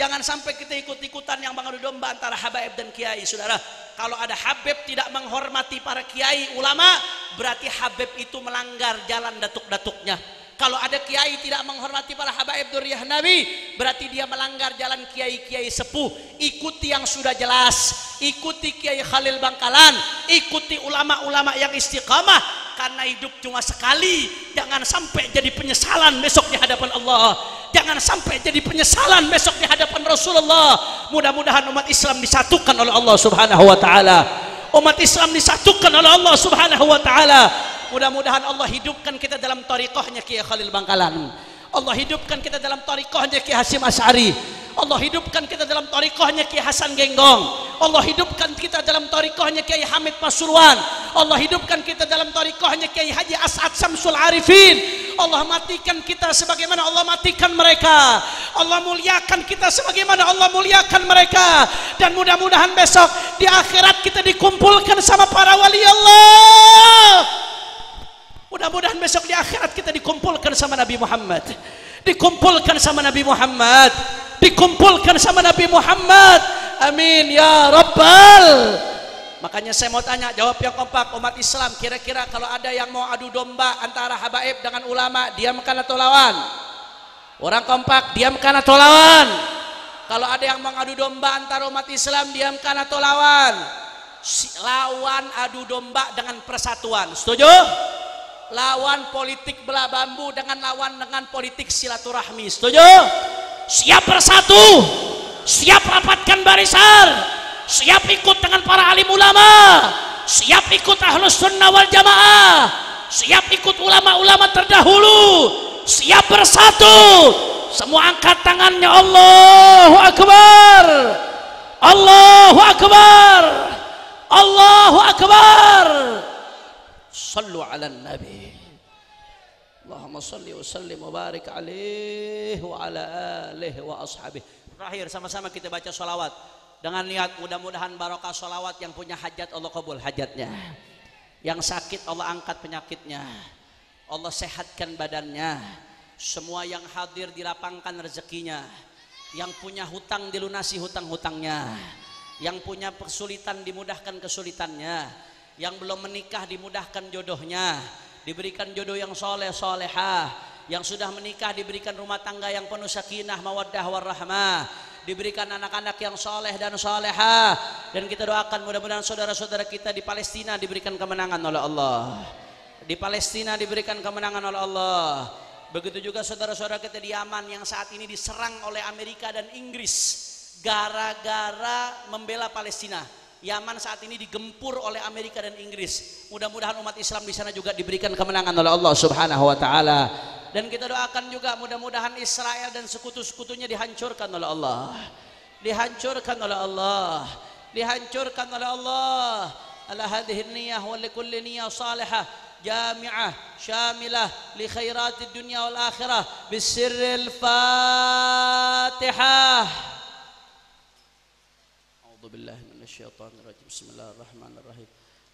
jangan sampai kita ikut-ikutan yang mengadu domba antara habaib dan kiai saudara. Kalau ada habib tidak menghormati para kiai ulama, berarti habib itu melanggar jalan datuk-datuknya. Kalau ada kiai tidak menghormati para habaib dzurriyyah Nabi, berarti dia melanggar jalan kiai-kiai sepuh. Ikuti yang sudah jelas, ikuti Kiai Khalil Bangkalan, ikuti ulama-ulama yang istiqamah, karena hidup cuma sekali. Jangan sampai jadi penyesalan besok di hadapan Allah, jangan sampai jadi penyesalan besok di hadapan Rasulullah. Mudah-mudahan umat Islam disatukan oleh Allah Subhanahu wa taala. Umat Islam disatukan oleh Allah Subhanahu wa taala. Mudah-mudahan Allah hidupkan kita dalam thariqahnya Kiai Khalil Bangkalan. Allah hidupkan kita dalam thariqahnya Kiai Hasyim Asy'ari. Allah hidupkan kita dalam thariqahnya Kiai Hasan Genggong. Allah hidupkan kita dalam thariqahnya Kiai Hamid Pasuruan. Allah hidupkan kita dalam thariqahnya Kiai Haji As'ad Syamsul Arifin. Allah matikan kita sebagaimana Allah matikan mereka. Allah muliakan kita sebagaimana Allah muliakan mereka. Dan mudah-mudahan besok di akhirat kita dikumpulkan sama para wali Allah. Mudah-mudahan besok di akhirat kita dikumpulkan sama Nabi Muhammad, dikumpulkan sama Nabi Muhammad, dikumpulkan sama Nabi Muhammad. Amin ya Rabbal. Makanya saya mau tanya, jawab yang kompak umat Islam. Kira-kira kalau ada yang mau adu domba antara habaib dengan ulama, diamkan atau lawan? Orang kompak, diamkan atau lawan? Kalau ada yang mau adu domba antara umat Islam, diamkan atau lawan? Lawan adu domba dengan persatuan. Setuju? Lawan politik belah bambu dengan politik silaturahmi. Setuju? Siap bersatu, siap rapatkan barisan, siap ikut dengan para alim ulama, siap ikut Ahlus Sunnah wal Jamaah, siap ikut ulama-ulama terdahulu, siap bersatu. Semua angkat tangannya. Allahu Akbar, Allahu Akbar, Allahu Akbar. Sallu ala Nabi. Allahumma salli wa sallim wa barik alaihi wa ala alihi wa ashabihi. Terakhir sama-sama kita baca sholawat dengan niat mudah-mudahan barokah sholawat. Yang punya hajat Allah kabul hajatnya, yang sakit Allah angkat penyakitnya, Allah sehatkan badannya, semua yang hadir dilapangkan rezekinya, yang punya hutang dilunasi hutang-hutangnya, yang punya kesulitan dimudahkan kesulitannya, yang belum menikah dimudahkan jodohnya, diberikan jodoh yang soleh solehah, yang sudah menikah diberikan rumah tangga yang penuh sakinah mawaddah warahmah, diberikan anak-anak yang soleh dan solehah. Dan kita doakan mudah-mudahan saudara-saudara kita di Palestina diberikan kemenangan oleh Allah, di Palestina diberikan kemenangan oleh Allah. Begitu juga saudara-saudara kita di Yaman yang saat ini diserang oleh Amerika dan Inggris gara-gara membela Palestina. Yaman saat ini digempur oleh Amerika dan Inggris. Mudah-mudahan umat Islam di sana juga diberikan kemenangan oleh Allah Subhanahu wa taala. Dan kita doakan juga mudah-mudahan Israel dan sekutu-sekutunya dihancurkan oleh Allah. Dihancurkan oleh Allah. Dihancurkan oleh Allah. Ala hadhihi niyah wa likulli niyah salihah jami'ah syamilah li khairatid dunya wal akhirah bisirril Fatihah. A'udzubillahi minasyaitonirrajim. Bismillahirrahmanirrahim.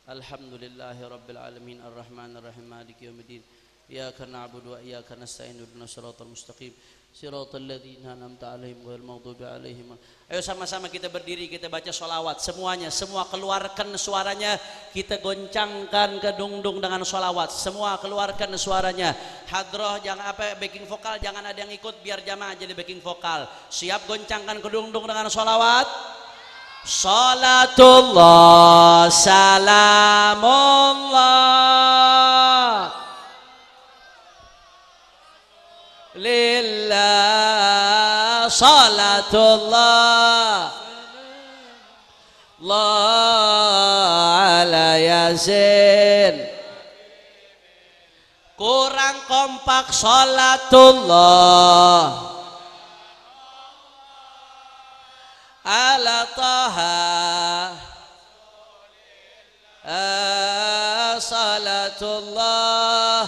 Alhamdulillahi rabbil alamin arrahmanir rahim maliki yaumiddin. Iyyaka na'budu wa iyyaka nasta'in ihdinas siratal mustaqim siratal ladzina an'amta 'alaihim ghairil maghdubi 'alaihim. Ayo sama-sama kita berdiri, kita baca sholawat semuanya, semua keluarkan suaranya, kita goncangkan kedungdung dengan sholawat. Semua keluarkan suaranya. Hadroh jangan backing vokal jangan ada yang ikut, biar jamaah jadi backing vokal. Siap goncangkan kedungdung dengan sholawat. Salatullah salamullah lillah. Salatullah Allah ala ya
Yasin. Kurang kompak sholatullah ala Taha salatullah.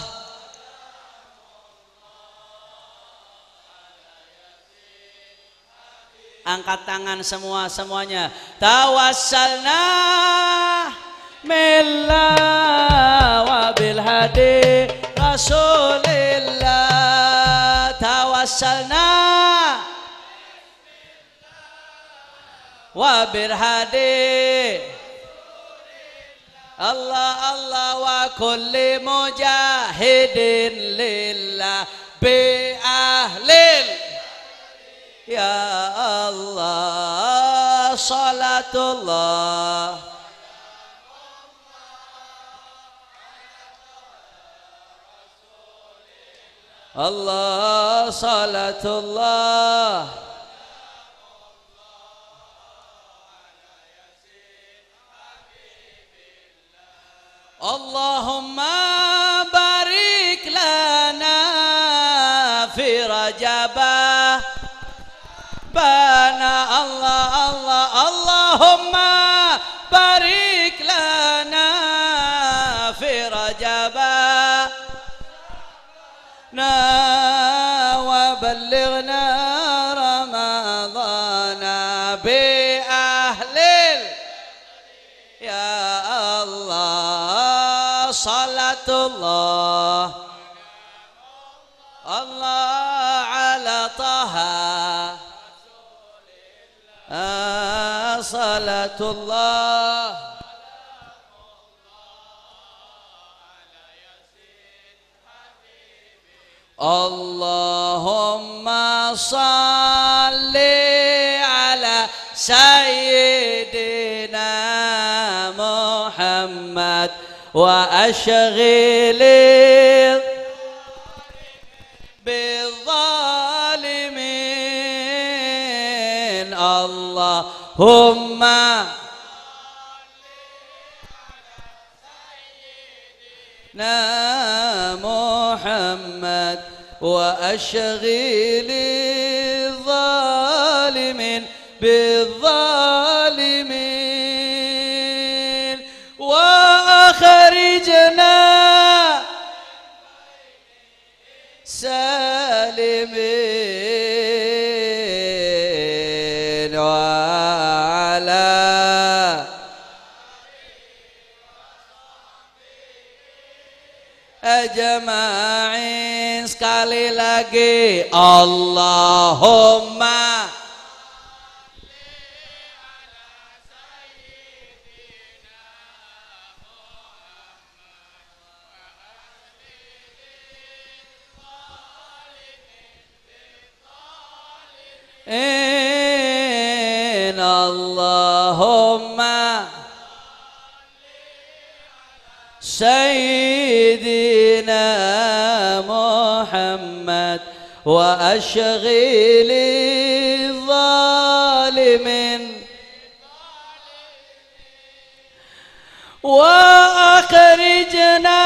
Angkat tangan semuanya. Tawassalna billah wa bil hadi Rasulillah. Tawassalna wa bil hadi Allah Allah wa kulli mujahidin lillah bi ahlil ya Allah salatullah Allah salatullah Allahumma barik lana fi rajabah bana Allah Allah Allahumma barik lana fi rajabah na wa ballighna ramadana bi ahlil ya Allah salatullah Allah ala Taha salatullah Allahumma salli ala sayyidina Muhammad wa ashghilil bizzalimin Allahumma na Muhammad wa ashghilil zalimin bizzalimin wa akhrijna salimin wa ala ajma'in sekali lagi Allahumma Allahumma sayyidina Muhammad wa ashghilil zalimin wa akhrijna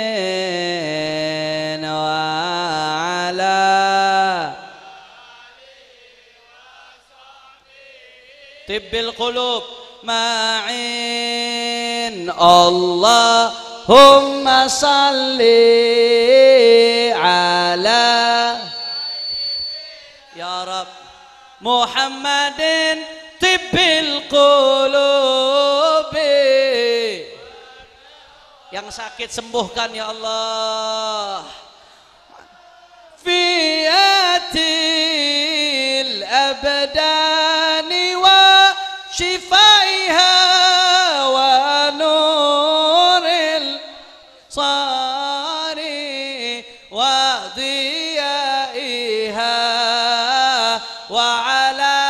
مسالمين وعلى طب القلوب معين اللهم صل على يا رب محمد طب القلوب yang sakit sembuhkan ya Allah fiatil abdani wa shifaiha wa nuril sari wa diyaiha wa ala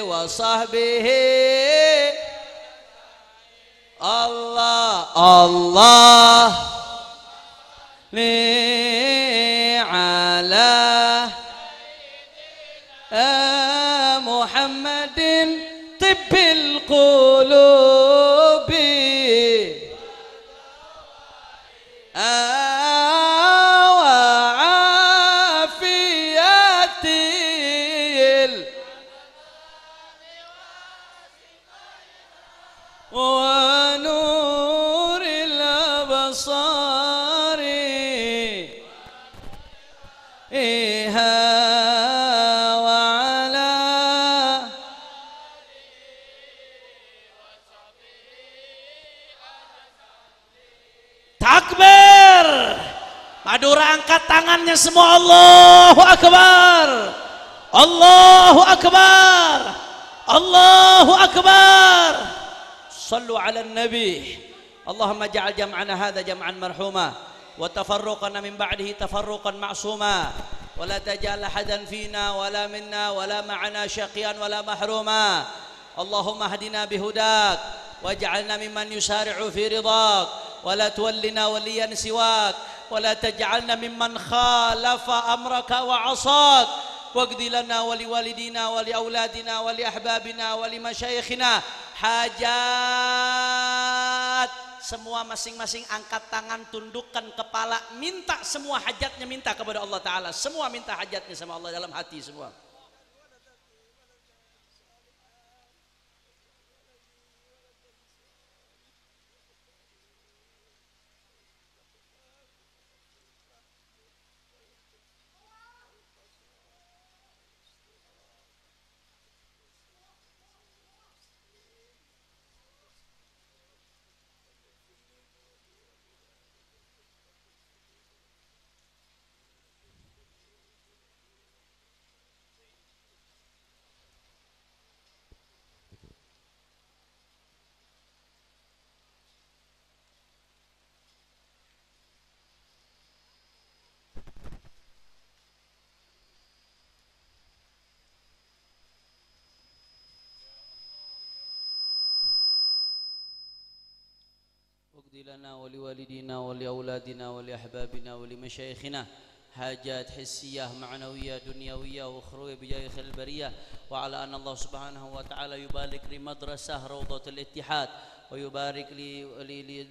wa sahbihi Allah Allah li ala محمد طب القلوب ونور الأبصار إيها وعلى
takbir. Madura angkat tangannya semua. Allahu Akbar, Allahu Akbar, Allahu Akbar. Sallu ala nabi. Allahumma ja'al jam'ana hadha jam'an marhuma wa tafarruqana min ba'dihi tafarruqan ma'suma wa la taj'al ahadan fina wa la minna wa la ma'ana syaqiyan wa la mahruma. Allahumma hadina bihudak waj'alna mimman yusari'u fi ridak wa la tuwallina waliyan siwak wa la taj'alna mimman khalafa amraka wa 'asak waqdi lana wa liwalidina wa liauladina wa liahbabina wa limasyayikhina hajat. Semua masing-masing angkat tangan, tundukkan kepala, minta semua hajatnya, minta kepada Allah Ta'ala. Semua minta hajatnya sama Allah dalam hati semua. واقض لنا ولوالدينا ولأولادنا ولأحبابنا ولمشايخنا حاجات حسية معنوية دنيوية وأخروية بجاه خير البرية. وعلى أن الله سبحانه وتعالى يبارك لمدرسة روضة الاتحاد ويبارك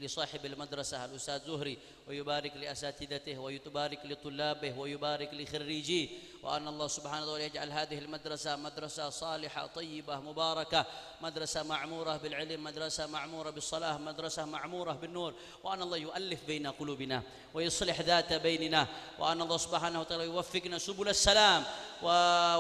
لصاحب المدرسة الأستاذ زهري ويبارك لأساتذته ويبارك لطلابه ويبارك لخريجيه. وأن الله سبحانه وتعالى يجعل هذه المدرسة مدرسة صالحة طيبة مباركة، مدرسة معمورة بالعلم، مدرسة معمورة بالصلاة، مدرسة معمورة بالنور. وأن الله يؤلف بين قلوبنا ويصلح ذات بيننا. وأن الله سبحانه وتعالى يوفقنا سبل السلام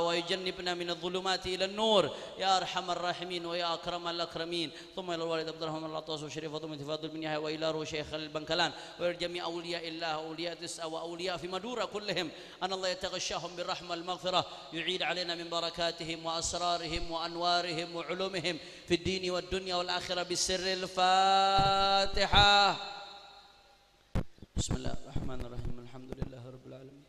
ويجنبنا من الظلمات إلى النور يا أرحم الراحمين ويا أكرم الأكرمين. ثم إلى الوالد عبد الرحمن العطاس وشريف فاطمة فاضل بن يحيى وإلى روح شيخ البنكلان وإلى جميع أولياء الله أولياء تسعة وأولياء في مدورة كلهم. أن الله يتغشاهم بالرحمة المغفرة، يعيد علينا من بركاتهم وأسرارهم وأنوارهم وعلومهم في الدين والدنيا والآخرة بالسر. الفاتحة. بسم الله الرحمن الرحيم. الحمد لله رب العالمين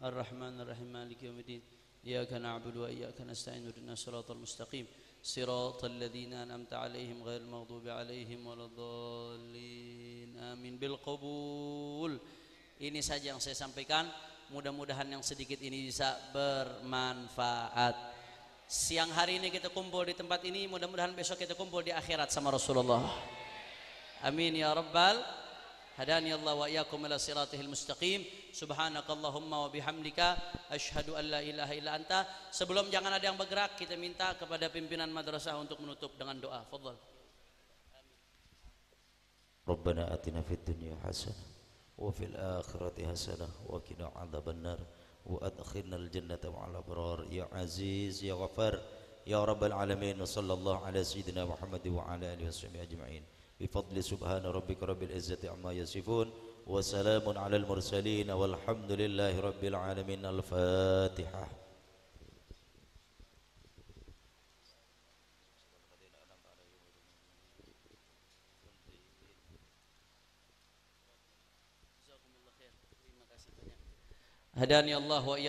الرحمن الرحيم مالك يوم الدين إياك نعبد وإياك نستعين اهدنا الصراط المستقيم صراط الذين أنعمت عليهم غير المغضوب عليهم ولا الضالين آمين. بالقبول. Ini saja yang saya sampaikan, mudah-mudahan yang sedikit ini bisa bermanfaat. Siang hari ini kita kumpul di tempat ini, mudah-mudahan besok kita kumpul di akhirat sama Rasulullah. Amin ya rabbal. Hadani Allah wa iyyakum ila siratil mustaqim. Subhanakallahumma wa bihamdika asyhadu an la ilaha illa anta. Sebelum jangan ada yang bergerak, kita minta kepada pimpinan madrasah untuk menutup dengan doa. Fadhal.
Rabbana atina fid dunya hasanah wa fil akhirati hasanah wa qina adzabannar wa adkhilnal jannata ma'al abrar ya aziz ya ghafar ya rabbal alamin. Sallallahu ala sayyidina Muhammad wa ala alihi washabihi ajma'in. بفضل سبحان ربك رب العزة عما يصفون وسلام على المرسلين والحمد لله رب العالمين. الفاتحة.
Hadani Allah wa